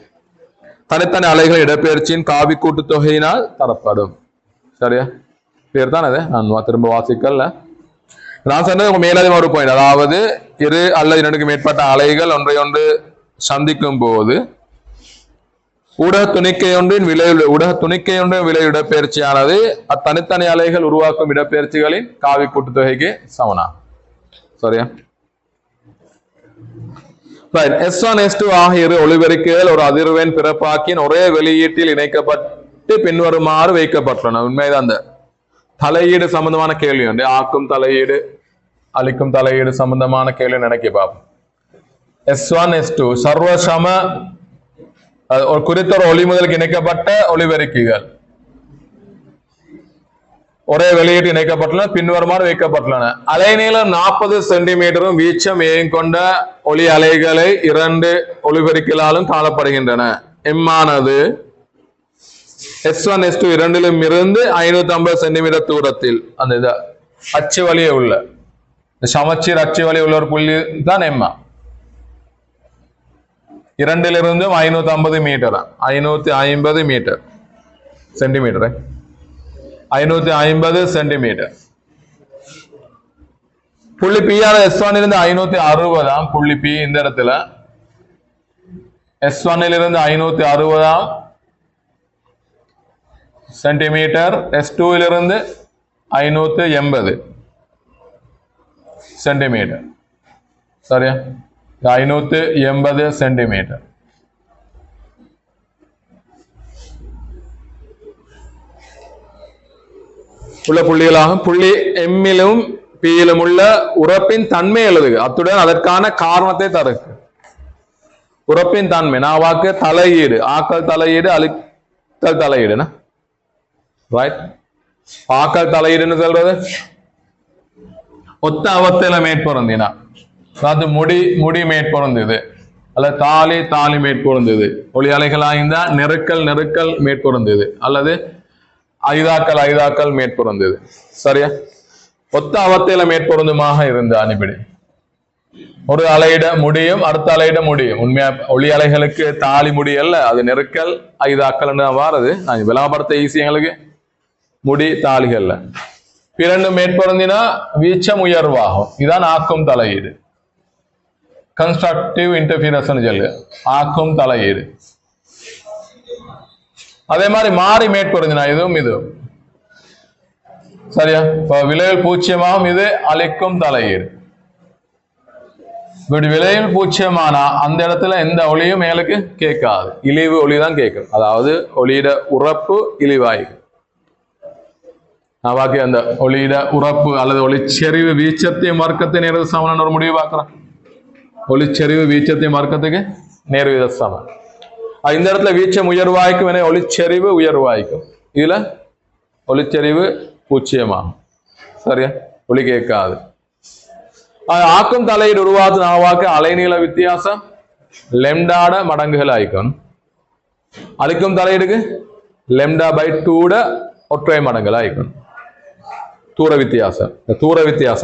[SPEAKER 1] தனித்தனி அலைகள் இடப்பெயர்ச்சியின் காவி கூட்டு தொகையினால் தரப்படும். சரியா? பேர் தான் அது. நான் திரும்ப வாசிக்கல. நான் சொன்னது மேலதிகம் ஒரு பாயிண்ட். அதாவது இரு அல்லது 2க்கு மேற்பட்ட அலைகள் ஒன்றை ஒன்று சந்திக்கும் போது ஊடக துணிக்கையொன்றின் விலை இடப்பெயர்ச்சியானது அத்தனித்தனி அலைகள் உருவாக்கும் இடப்பெயர்ச்சிகளின் காவி கூட்டுத்தொகைக்கு சமனா. சரியா? S1 S2 ஆகிய இரு ஒளிபெருக்கிகள் ஒரு அதிர்வெண் பிறப்பாக்கின் ஒரே வெளியீட்டில் இணைக்கப்பட்டு பின்வருமாறு வைக்கப்பட்டுள்ளன. உண்மைதான். அந்த தலையீடு சம்பந்தமான கேள்வி உண்டு. ஆக்கும் தலையீடு அளிக்கும் தலையீடு சம்பந்தமான கேள்வி நினைக்க பார்ப்போம். S1 S2 சர்வசம ஒரு குறித்த ஒரு ஒளிமுதலுக்கு இணைக்கப்பட்ட ஒளிபெருக்கிகள் ஒரே வெளியீட்டு இணைக்கப்பட்டுள்ளன பின்வருமாறு வைக்கப்பட்டுள்ளன. அலைநீளம் 40 சென்டிமீட்டரும் வீச்சம் ஏன் கொண்ட ஒளி அலைகளை 2 ஒளிபெருக்கிகளாலும் காணப்படுகின்றன. எம்மானது S1 S2 இரண்டிலும் இருந்து 550 சென்டிமீட்டர் தூரத்தில் அந்த அச்சு வழியே உள்ள சமச்சீர் அச்சு வழி உள்ள ஒரு புள்ளி தான் எம்மா. இரண்டிலிருந்தும் 550 மீட்டர் 550 மீட்டர் சென்டிமீட்டர் 550 சென்டிமீட்டர். புள்ளி P ஆன S1 இருந்து 560 புள்ளி P இந்த இடத்துல S1 இருந்து 560 சென்டிமீட்டர், S2 இருந்து 580 சென்டிமீட்டர். சரியா? 580 சென்டிமீட்டர். உள்ள புள்ளிகளாகும். புள்ளி எம்மிலும் பியிலும் உள்ள உறப்பின் தன்மை எழுதுக. அத்துடன் அதற்கான காரணத்தை தருக. உறப்பின் தன்மை நான் வாக்கு தலையீடு, ஆக்கல் தலையீடு, அழித்தல் தலையீடுனா ரைட். ஆக்கல் தலையீடுன்னு சொல்றது ஒத்த அவத்தையில மேற்பொருந்தினா, அதாவது முடி மேற்பொருந்தது அல்லது தாலி மேற்பொருந்தது. ஒளி அலைகளாய்ந்தா நெருக்கல் மேற்பொருந்தது அல்லது ஐதாக்கள் மேற்பொருந்தது. சரியா? ஒத்த அவத்தையில மேற்பொருந்துமாக இருந்த அனுப்பிடு ஒரு அலையிட முடியும், அடுத்த அலையிட முடியும். உண்மையா ஒளி அலைகளுக்கு தாலி முடி அல்ல, அது நெருக்கல் ஐதாக்கள் வாரது. நான் விளாபடுத்த ஈஸி எங்களுக்கு முடி தாலிகள்ல இரண்டு மேற்பொருந்தினா வீச்சம் உயர்வாகும். இதான் ஆக்கும் தலையீடு, கன்ஸ்ட்ரக்டிவ் இன்டர்ஃபியரன்ஸ் சொல்லு ஆக்கும் தலையீடு. அதே மாதிரி மாறி மேற்பொருந்தினா இதுவும் சரியா? விளைவில் பூச்சியமாகும், இது அழிக்கும் தலையீடு. இப்படி விளைவில் பூச்சியமானா அந்த இடத்துல எந்த ஒளியும் மேலுக்கு கேட்காது, இழிவு ஒளிதான் கேட்கும். அதாவது ஒளியிட உறப்பு இழிவாய்க்கு பாக்கி அந்த ஒளியிட உறப்பு அல்லது ஒளிச்செறிவு வீச்சத்தையும் மார்க்கத்தை நேர சமன் ஒரு முடிவு பார்க்கலாம். ஒளிச்செறிவு வீச்சத்தையும் மார்க்கத்துக்கு நேர்வித சமன். இந்த இடத்துல வீச்சம் உயர்வாய்க்கும், என ஒளிச்செறிவு உயர்வாய்க்கும். இதுல ஒளிச்செறிவு பூச்சியமாகும். சரியா? ஒளி கேட்காது. ஆக்கும் தலையீடு உருவாத்து நாவாக்கு அலைநீள வித்தியாசம் லெம்டாட மடங்குகள் ஆயிக்கும். அழிக்கும் தலையீடுக்கு லெம்டா பை 2 ஒற்றை மடங்குகள் ஆயிக்கும். தூர வித்தியாசம்,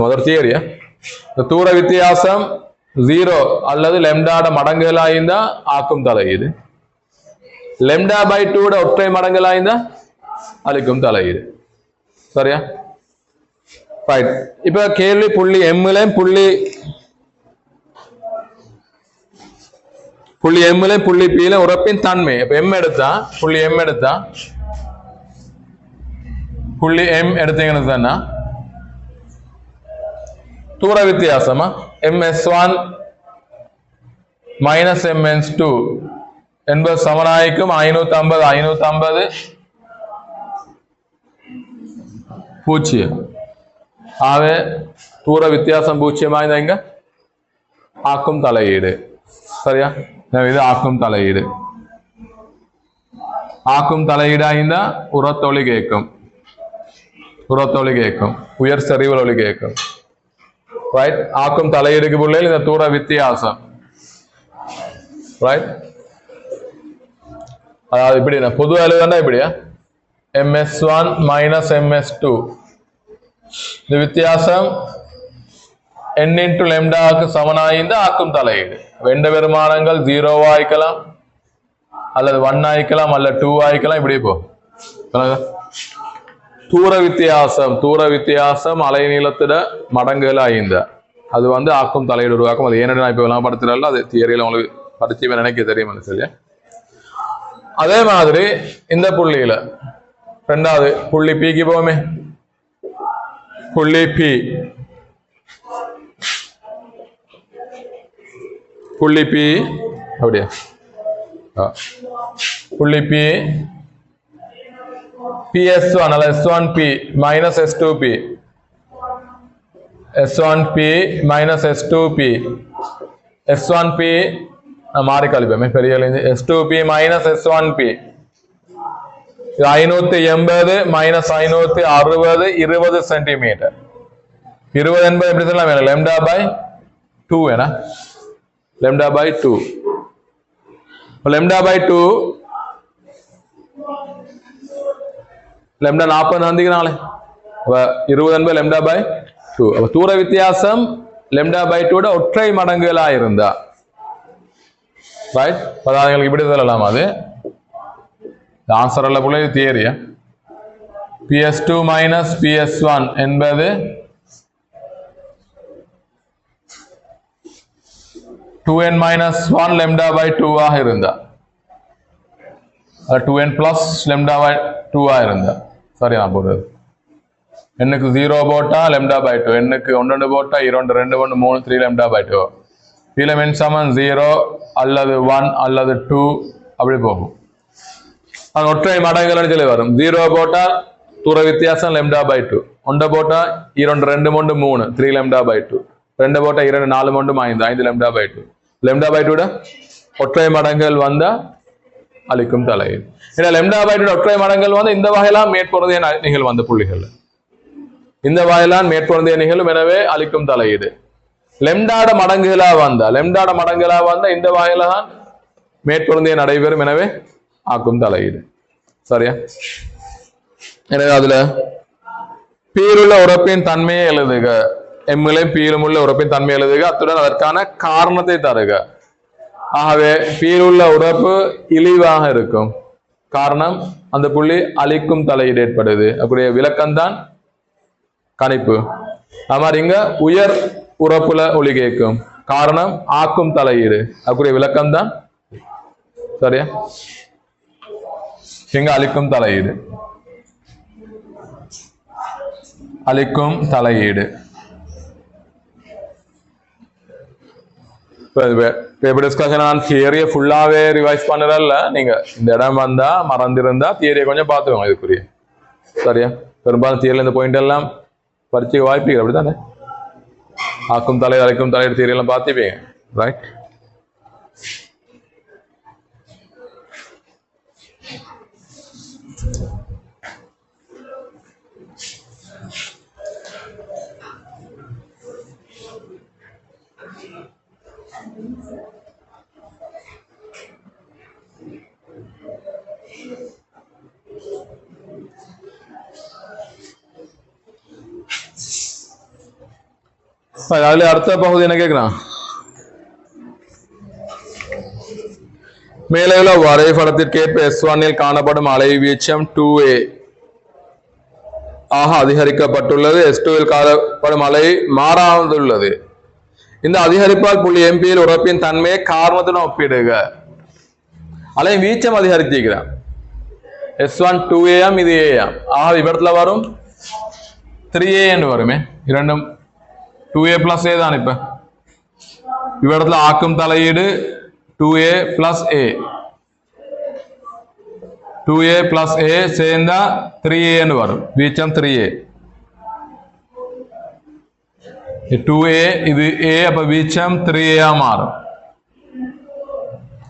[SPEAKER 1] அதற்கு தியரியா? இந்த தூர வித்தியாசம் 0 அல்லது லெம்டாட மடங்குகள் ஆயிருந்தா ஆக்கும் தலையீடு, லெம்டா பை 2 ஒற்றை மடங்குகள் ஆயிருந்தா அழிக்கும் தலையீடு. சரியா? ரைட். இப்ப கேள்வி புள்ளி எம்லையும் புள்ளி பியில உறப்பின் தன்மை. இப்ப எம் எடுத்தா புள்ளி எம் எடுத்தீங்கன்னு சொன்னா தூர வித்தியாசமா MS1 மைனஸ் MS2 என்பது சமனாய்க்கும் 550 பூஜ்ஜியம். ஆகவே தூர வித்தியாசம் பூஜ்ஜியமாக இங்க ஆக்கும் தலையீடு. சரியா? இது ஆக்கும் தலையீடு. ஆக்கும் தலையீடாயிருந்தா உரத்தொளி கேட்கும், உயர் செறிவு ஒளி கேட்கும். ரைட். ஆக்கும் தலையீடுக்கு பிள்ளைகள் இந்த தூர வித்தியாசம். ரைட். அதாவது இப்படி பொது எழுதுனா இப்படியா MS1 மைனஸ் MS2 இந்த வித்தியாசம் n into lambdaக்கு சமனாயிருந்தா ஆக்கும் தலையீடு. வெண்ட பெருமானங்கள் 0 ஆயிக்கலாம் அல்லது 1 ஆயிக்கலாம் அல்லது 2 ஆயிக்கலாம். இப்படி போ. தூர வித்தியாசம் அலைநீளத்திட மடங்குகள் ஆயிருந்த அது ஆக்கும் தலையீடு உருவாக்கும். அது ஏன்னா நான் இப்ப விளம்பரப்படுத்துறல அது தியரியில உங்களுக்கு படிச்சு நினைக்க தெரியும். சரியா? அதே மாதிரி இந்த புள்ளியில ரெண்டாவது புள்ளி பிக்கு போமே, புள்ளி பி, புள்ளி பி அப்படியே புள்ளி பி PS1 அல்ல S1P minus S2P, S1P minus S2P, S1P மாறி கழிப்போமே பெரிய S2P minus S1P, 580 minus 560 20 centimetre. 20 என்பது எப்படி சொல்லலாம் வேணும், lambda by 2 ஏனா lambda by 2, lambda by 2 lambda 40 வந்திருக்கனாலே 20 என்பது lambda by 2. அப்ப தூர வித்தியாசம் lambda by 2 ஓட ஒற்றை மடங்குகளா இருந்தா ரைட், பதாதைகளுக்கு இப்படி சொல்லலாம். அது ஆன்சர் அல்ல போல, இது தியரியா. PS2 minus PS1 என்பது 2n minus 1 lambda by 2 ஆக இருந்தா, 2n plus lambda by 2 ஆக இருந்தா சரி நான் போடுறது. என்னக்கு 0 போட்டா lambda by 2, என்னக்கு 1 போட்டா 2 2 1 3 3 lambda by 2. இதுல n சமம் 0 அல்லது 1 அல்லது 2 அப்படி போகும். அது ஒற்றை மடங்குகள் சொல்லி வரும். 0 போட்டா தூர வித்தியாசம் lambda by 2, 1 போட்டா 2 2 3 3 3 lambda by 2, 2 போட்டா 2 4 5 5 lambda by 2. lambda by 2 ஒற்றை மடங்குகள் வந்தா அளிக்கும் தலையீடு. ஏன்னா lambda by 2 ஒற்றை மடங்குகள் வந்து இந்த வகையெல்லாம் மேற்பொருந்திய நிகழ்வு வந்த புள்ளிகள், இந்த வகையெல்லாம் மேற்பொருந்திய நிகழும், எனவே அளிக்கும் தலையீடு. லெம்டாட மடங்குகளா வந்தா இந்த வகையில தான் மேற்பொருந்திய நடைபெறும், எனவே ஆக்கும் தலையீடு. சரியா? எனவே அதுல பீருள்ள உறப்பின் தன்மையை எழுதுக, எம்மிலே பீரும் உள்ள உறப்பின் தன்மை எழுதுக, அத்துடன் அதற்கான காரணத்தை தருக. ஆகவே பீருள்ள உறப்பு இழிவாக இருக்கும், காரணம் அந்த புள்ளி அளிக்கும் தலையீடு ஏற்படுது, அப்படியே விளக்கம்தான் கணிப்பு. அது மாதிரி இங்க உயர் உறப்புல ஒளி கேட்கும், காரணம் ஆக்கும் தலையீடு, அப்படியே விளக்கம்தான். சரியா? இங்க அளிக்கும் தலையீடு, அளிக்கும் தலையீடு. பேப்பர் டிஸ்கஷன் நான் தியரியை ஃபுல்லாவே ரிவைஸ் பண்ணல, நீங்க இந்த இடம் வந்தா மறந்திருந்தா தியரியை கொஞ்சம் பார்த்துக்கோங்க இதுக்குரிய. சரியா? பெரும்பாலும் தியரியில் இந்த பாயிண்ட் எல்லாம் பரிச்சைக்கு வாய்ப்புகள் அப்படித்தானே, ஆக்கும் தலை அழைக்கும் தலையீடு தியரி எல்லாம் பார்த்துப்பீங்க. ரைட்? அதுல அடுத்த பகுதி என்ன கேட்கிறான், மேலே உள்ள வரைபடத்திற்கேற்ப S1 காணப்படும் அலைவீச்சம் 2a ஆக அதிகரிக்கப்பட்டுள்ளது, S2 காணப்படும் அலை மாறாதுள்ளது. இந்த அதிகரிப்பால் புள்ளி MP உறப்பின் தன்மையை காரணத்துடன் ஒப்பிடுக. அலை வீச்சம் அதிகரித்திருக்கிறான், S1 2am, இது am. ஆக இவ்விடத்துல வரும் 3a என்று வருமே, இரண்டும் 2a plus a தான். இப்ப இவ்விடத்துல ஆக்கும் தலையீடு 2a plus a, 2a plus a சேர்ந்தா 3a என்று வரும், வீச்சம் 3a. 2a இது a, அப்ப வீச்சம் 3a மாறும்.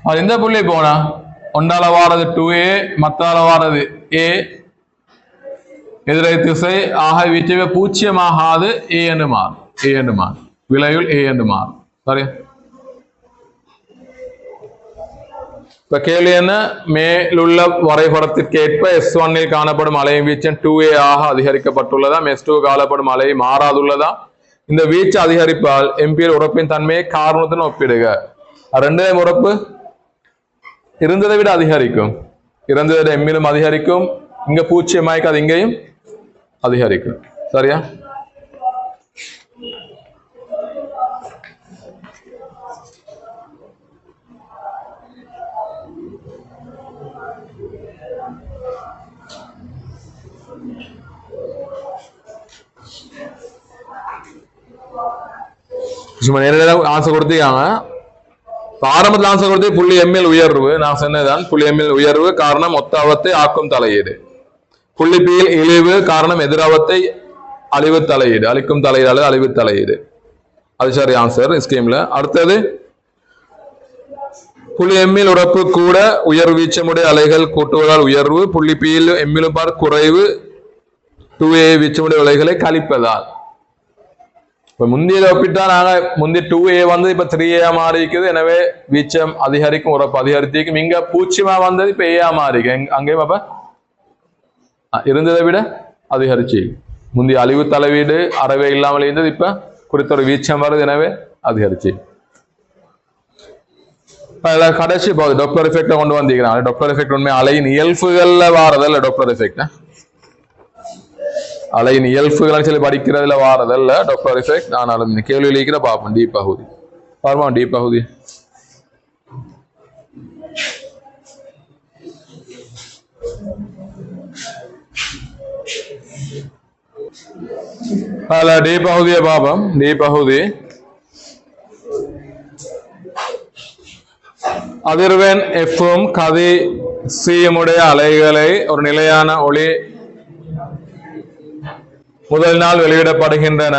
[SPEAKER 1] அது இந்த புள்ளி போனா ஒன்றால வாரது 2a, மத்தால வாரது a, எதிரை திசை, ஆக வீச்சமே பூச்சியமாகாது a என்று மாறும், a என்று மாறும், விளைவில் a என்று மாறும். சரி? இப்ப கேள்வி என்ன, மேலுள்ள வரைபடத்திற்கேற்ப S1 காணப்படும் அலையின் வீச்சம் 2a ஆக அதிகரிக்கப்பட்டுள்ளதா, S2 காணப்படும் அலை மாறாதுள்ளதா, இந்த வீச்சு அதிகரிப்பால் MP உறப்பின் தன்மையை காரணத்துடன் ஒப்பிடுக. ரெண்டே உறப்பு இருந்ததை விட அதிகரிக்கும், இருந்ததை விட எம்மிலும் அதிகரிக்கும், இங்க பூச்சியமாய்க்கு அது இங்கேயும் அதிகரிக்கும். சரியா? சும்மா நேரடியாக ஆன்சர் கொடுத்தீங்க. ஆரம்பத்தில் ஆன்சர் கொடுத்து புள்ளி எம்எல் உயர்வு. நான் சொன்னதுதான் புள்ளி எம்எல் உயர்வு காரணம் ஒத்தாவத்தை ஆக்கும் தலையீடு. புள்ளி பியில் இழிவு காரணம் எதிராவத்தை அழிவு தலையீடு, அழிக்கும் தலையீடு அல்லது அழிவு தலையீடு. அது சரி ஆன்சர் ஸ்கீம்ல. அடுத்தது புள்ளி எம்மில் உறப்பு கூட உயர்வு வீச்சமுடைய அலைகள் கூட்டுவதால் உயர்வு. புள்ளி பியில் எம்மிலும் பார் குறைவு 2a வீச்சமுடைய அலைகளை கழிப்பதால். இப்ப முந்தைய ஒப்பிட்டா நாங்க முந்தைய 2a வந்து இப்ப 3a மாறி இருக்குது. எனவே வீச்சம் அதிகரிக்கும், உறப்பு அதிகரித்திருக்கும். இங்க பூச்சியமா வந்தது இப்ப a மாறி அங்கேயும் அப்ப இருந்ததை விட அதிகரிச்சு. முந்தைய அழிவு தலைவீடு அறவே இல்லாமல் இருந்தது, இப்ப குறித்த ஒரு வீச்சம் வருது, எனவே அதிகரிச்சு. கடைசி டாப்ளர் எஃபெக்ட கொண்டு வந்திருக்கிறாங்க. டாப்ளர் எஃபெக்ட் உண்மை அலையின் இயல்புகள்ல வாரதல்ல. டாப்ளர் எஃபெக்ட் அலையின் இயல்புகள் சொல்லி படிக்கிறதுல வாரதல்ல டாப்ளர் எஃபெக்ட். ஆனாலும் இந்த கேள்வியில் இருக்கிற பார்ப்போம். டி பகுதி பார்ப்போம். டி பகுதி டி பகுதியை பார்ப்போம். டி பகுதி அதிர்வெண் எஃப்பும் கதி சியுடைய அலைகளை ஒரு நிலையான ஒளி முதல் நாள் வெளியிடப்படுகின்றன.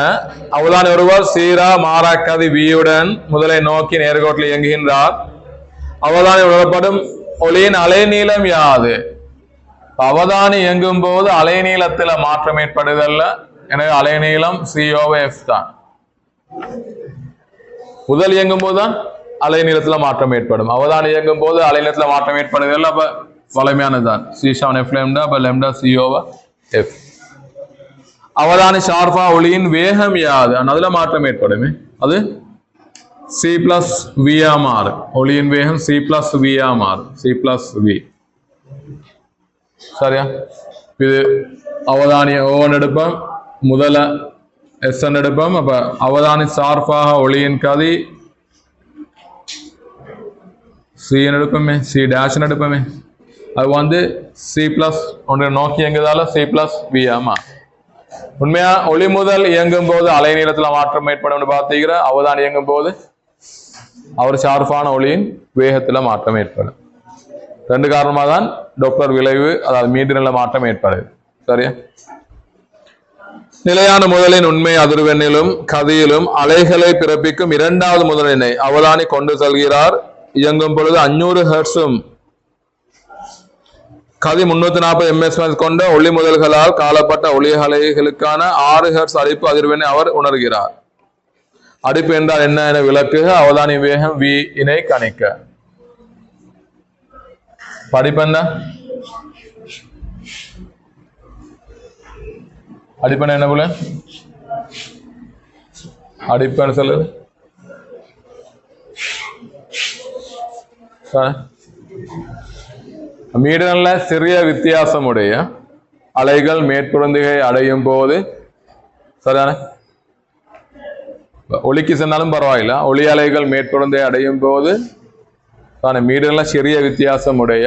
[SPEAKER 1] அவதானி ஒருவர் சீரா மாறாக்கதி வியுடன் முதலை நோக்கி நேர்கோட்டில் இயங்குகின்றார். அவதானி உணரப்படும் ஒளியின் அலைநீளம் யாது? அவதானி இயங்கும் போது அலைநீளத்துல மாற்றம் ஏற்படுதல்ல. எனவே அலைநீளம் COF தான். முதல் இயங்கும் போதுதான் அலைநீளத்துல மாற்றம் ஏற்படும். அவதானி இயங்கும் போது அலைநீளத்துல மாற்றம் ஏற்படுதல்ல. அப்ப வலிமையானதுதான் C7F lambda, அப்ப lambda COF. அவதானி ஷார்பா ஒளியின் வேகம் யாது? அதுல மாற்றம் ஏற்படுமே. அது C+V மாறும். ஒளியின் வேகம் C+V மாறும். C+V. சரியா? இது அவதானி ஓன் எடுப்போம், முதல SN எடுப்போம். அப்ப அவதானி சார்பாக ஒளியின் கதி C எடுப்போமே, C டேஷ் எடுப்போமே. அது வந்து C+ ஒன்றை நோக்கி இயங்குதால C+V மாறும். உண்மையா ஒளி முதல் இயங்கும் போது அலைநீளத்துல மாற்றம் ஏற்படும் பார்த்தீங்கிற. அவதானி இயங்கும் போது அவர் ஷார்பான ஒளியின் வேகத்துல மாற்றம் ஏற்படும். ரெண்டு காரணமா தான் டாப்ளர் விளைவு, அதாவது மீடியன்ல மாற்றம் ஏற்படுது. சரியா? நிலையான முதலின் உண்மை அதிர்வெண்ணிலும் கதியிலும் அலைகளை பிறப்பிக்கும் இரண்டாவது முதலினை அவதானி கொண்டு செல்கிறார். இயங்கும் பொழுது 500 ஹெர்ட்ஸும் கதி 340 ms கொண்ட ஒளி முதல்களால் காலப்பட்ட ஒளி அலைகளுக்கான 6 ஹெர்ட்ஸ் அடிப்பு அதிர்வெண்ணை அவர் உணர்கிறார். அடிப்பு என்றால் என்ன என விளக்குக. அவதானி வேகம் V இனை கணிக்க. படிப்பென்ன? அடிப்பெண்ண என்ன போல? அடிப்பேன்னு சொல்லுது. மீடியன்ல சிறிய வித்தியாசமுடைய அலைகள் மேற்பொருந்திகை அடையும் போது, சரியான ஒளிக்கு சென்றாலும் பரவாயில்ல, ஒளி அலைகள் மேற்பொருந்தை அடையும் போது மீடியன்ல சிறிய வித்தியாசமுடைய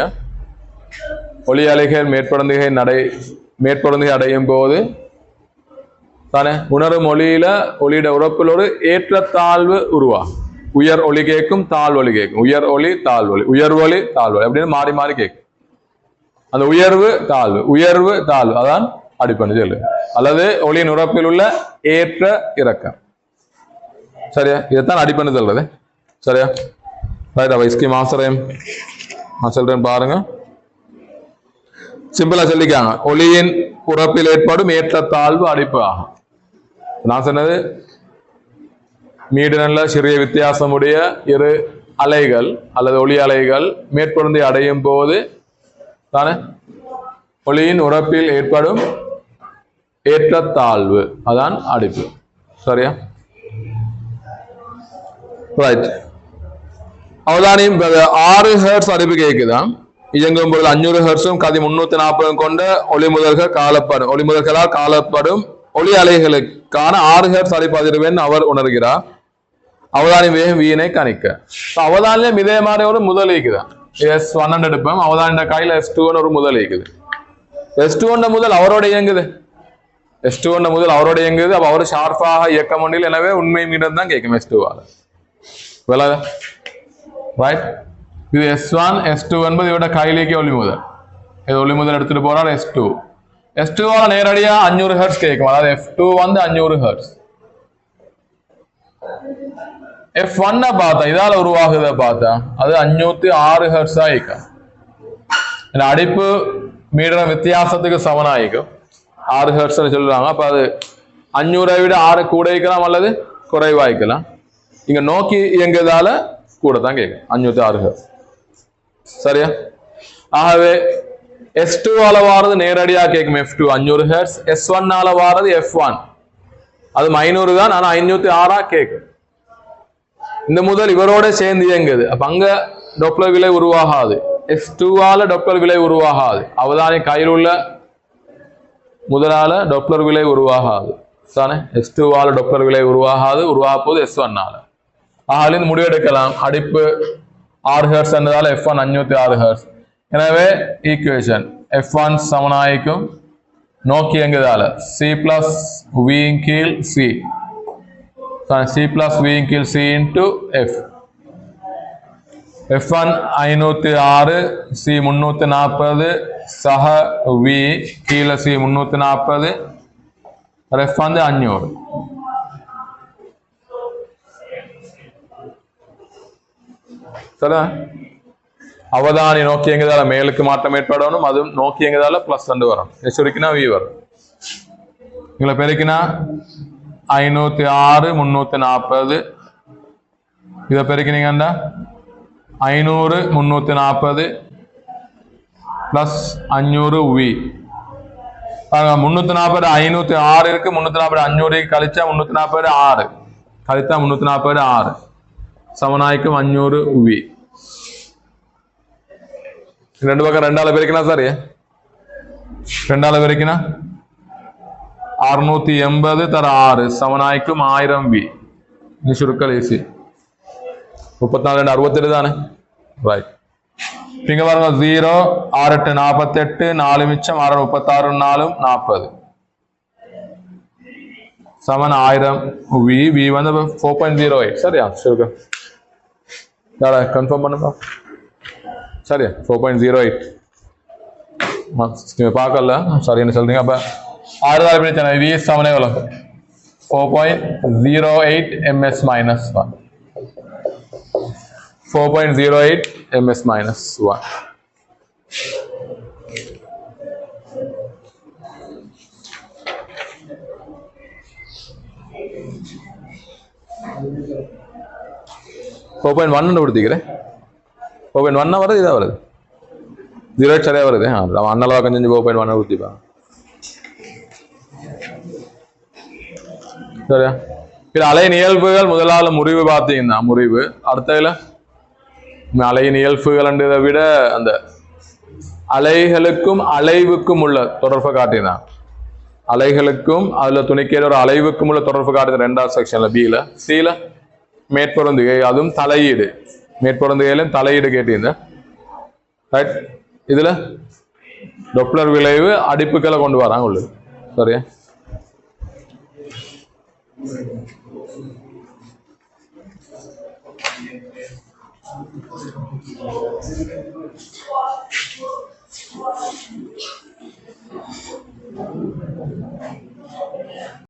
[SPEAKER 1] ஒளி அலைகள் மேற்பொருந்திகை அடையும் போது தானே உணரும் ஒளியில ஒளியிட உறப்பில் ஒரு ஏற்றத்தாழ்வு உருவாகும். உயர் ஒளி கேட்கும், தாழ் ஒளி கேட்கும். உயர் ஒளி, தாழ் ஒளி, உயர்வு ஒளி, தாழ்வு அப்படின்னு மாறி மாறி கேட்கும். அந்த உயர்வு தாழ்வு, உயர்வு தாழ்வு, அதான் அடிப்படை சொல்லு. அல்லது ஒளியின் உறப்பில் உள்ள ஏற்ற இறக்கம். சரியா? இதைத்தான் அடிப்படை சொல்றது. சரியா? ஸ்கீம் ஆசிரியம் நான் சொல்றேன் பாருங்க. சிம்பிளா சொல்லிக்காங்க. ஒளியின் உறப்பில் ஏற்படும் ஏற்றத்தாழ்வு அடிப்பு ஆகும். நான் சொன்னது மீடியன்ல சிறிய வித்தியாசமுடைய இரு அலைகள் அல்லது ஒளி அலைகள் மேற்பொருந்தை அடையும் போது தானே ஒளியின் உறப்பில் ஏற்படும் ஏற்றத்தாழ்வு, அதான் அடிப்பு. சரியா? ரைட். அவதானி 6 ஹெர்ட்ஸ் அடிப்பு கேட்குதான். இயங்கும் பொழுது 500 ஹெர்ட்ஸும் கதி 340 கொண்ட ஒளிமுதல்களால் காலப்படும் ஒளி அலைகளுக்கான 6 ஹெர்ட்ஸ் அடிப்பு அதிர்வெண் அவர் உணர்கிறார். அவதானி வேகம் வீணை கணிக்க. அவதானிலும் இதே மாதிரி ஒரு முதல் ஈக்குதான். S1 எடுப்போம். அவதானிட கையில S2 ஒரு முதல் ஈக்குது. S2 முதல் அவரோட இயங்குது. S21 முதல் அவரோட இயங்குது. அப்ப அவரு ஷார்ப்பாக இயக்க முடியல. எனவே உண்மை மீடம் தான் கேட்கும் S2ஆல. ரைட். இது S1 S2 என்பது இவட கையிலேயே ஒளி முதல். இது ஒளி முதல் எடுத்துட்டு போறால் S2. S2ஆல நேரடியா 500 ஹெர்ட்ஸ் கேட்கும். அதாவது F2 வந்து 500 ஹெர்ட்ஸ். F1 பார்த்தா இதால உருவாகுத பார்த்தா அது 506 ஹெர்ட்ஸ் ஆயிக்கும். இந்த அடிப்பு மீட்டர் வித்தியாசத்துக்கு சமனாயிக்கும். 6 ஹெர்ட்ஸ் சொல்லுவாங்க. அப்ப அது 500 விட 6 கூட வைக்கலாம் அல்லது குறைவாய்க்கலாம். இங்க நோக்கி இயங்குதால கூட தான் கேட்கும். 506 ஹெர்ட்ஸ். சரியா? ஆகவே S2 ஆல வாரது நேரடியா கேட்கும் F2 500 ஹெர்ட்ஸ். S1 ஆல வாரது F1 அது 500 தான். ஆனா 506 கேட்கும். இந்த முதல் இவரோட சேர்ந்து இயங்குது. அப்ப அங்க டொப்ளர் விலை உருவாகாது. S2 ஆல டொப்ளர் விலை உருவாகாது. அவதானி கையில் உள்ள முதலால டொப்ளர் விலை உருவாகாது தானே. S2 ஆல டொப்ளர் விலை உருவாகாது. உருவாக போது S1 ஆல. ஆகலிருந்து முடிவெடுக்கலாம். அடிப்பு 6 ஹெர்ட்ஸ் என்றதால F1 506 ஹெர்ட்ஸ். எனவே ஈக்குவேஷன் F1 சமனாய்க்கும் நோக்கி இயங்குதால C plus V கீழ் C. C plus V கீழ் C into F. F1 506 C 340 சக V கீழ C 340 F வந்து 500. சரியா? அவதானி நோக்கி எங்கதால மேலுக்கு மாற்றம் ஏற்படணும். அதுவும் நோக்கி எங்கதால பிளஸ் 2 வரணும். சுருக்கினா V வரும். இங்களை பெருக்கினா 506 340 இதை பெருக்கினீங்கன்னா 500 340 பிளஸ் 500 V. 340 506 இருக்கு. 340 500 கழிச்சா 340 6 கழித்தா 340 6 சமனாய்க்கும் 500 V. ரெண்டு பக்கம் 2ஆல பெருக்கினா சரி. 2ஆல பெருக்கினா 680 தர 6 சமனாய்க்கும் 1000 V. இது சுருக்கல் ஈஸி. 34 68 தானே. ரைட். இங்க பாருங்க 0 6 8 48 4 மிச்சம் 6 36 4 40 சமன் 1000 V. V வந்து 4.08. சரியா? சுருக்க யாரா கன்ஃபார்ம் பண்ணுங்க. சரியா? 4.08 பார்க்கல. சரின்னு சொல்றீங்க. அப்ப 6 பிரச்சனை. V சமனே எவ்வளவு? 4.08 ms minus 1. 4.08 ms minus 1. கொடுத்துக்கிறேன். 4.1 வருது. இதா வருது 0 சரியா வருது. அண்ணளவா கொஞ்சம் 4.1 கொடுத்திப்பா. சரியா? இது அலையின் இயல்புகள் முதலால முறிவு பார்த்தீங்கன்னா முறிவு. அடுத்ததுல அலையின் இயல்புகள் இதை விட அந்த அலைகளுக்கும் அலைவுக்கும் உள்ள தொடர்பை காட்டினான். அலைகளுக்கும் அதுல துணைக்கேற ஒரு அலைவுக்கும் உள்ள தொடர்பு காட்டுது 2வது செக்ஷன்ல. B ல. C ல மேற்பொருந்துகை அதுவும் தலையீடு. மேற்பொருந்துகையிலும் தலையீடு கேட்டீங்க. ரைட். இதுல டொப்ளர் விளைவு அடிப்புகளை கொண்டு வராங்க உள்ளது. சரியா?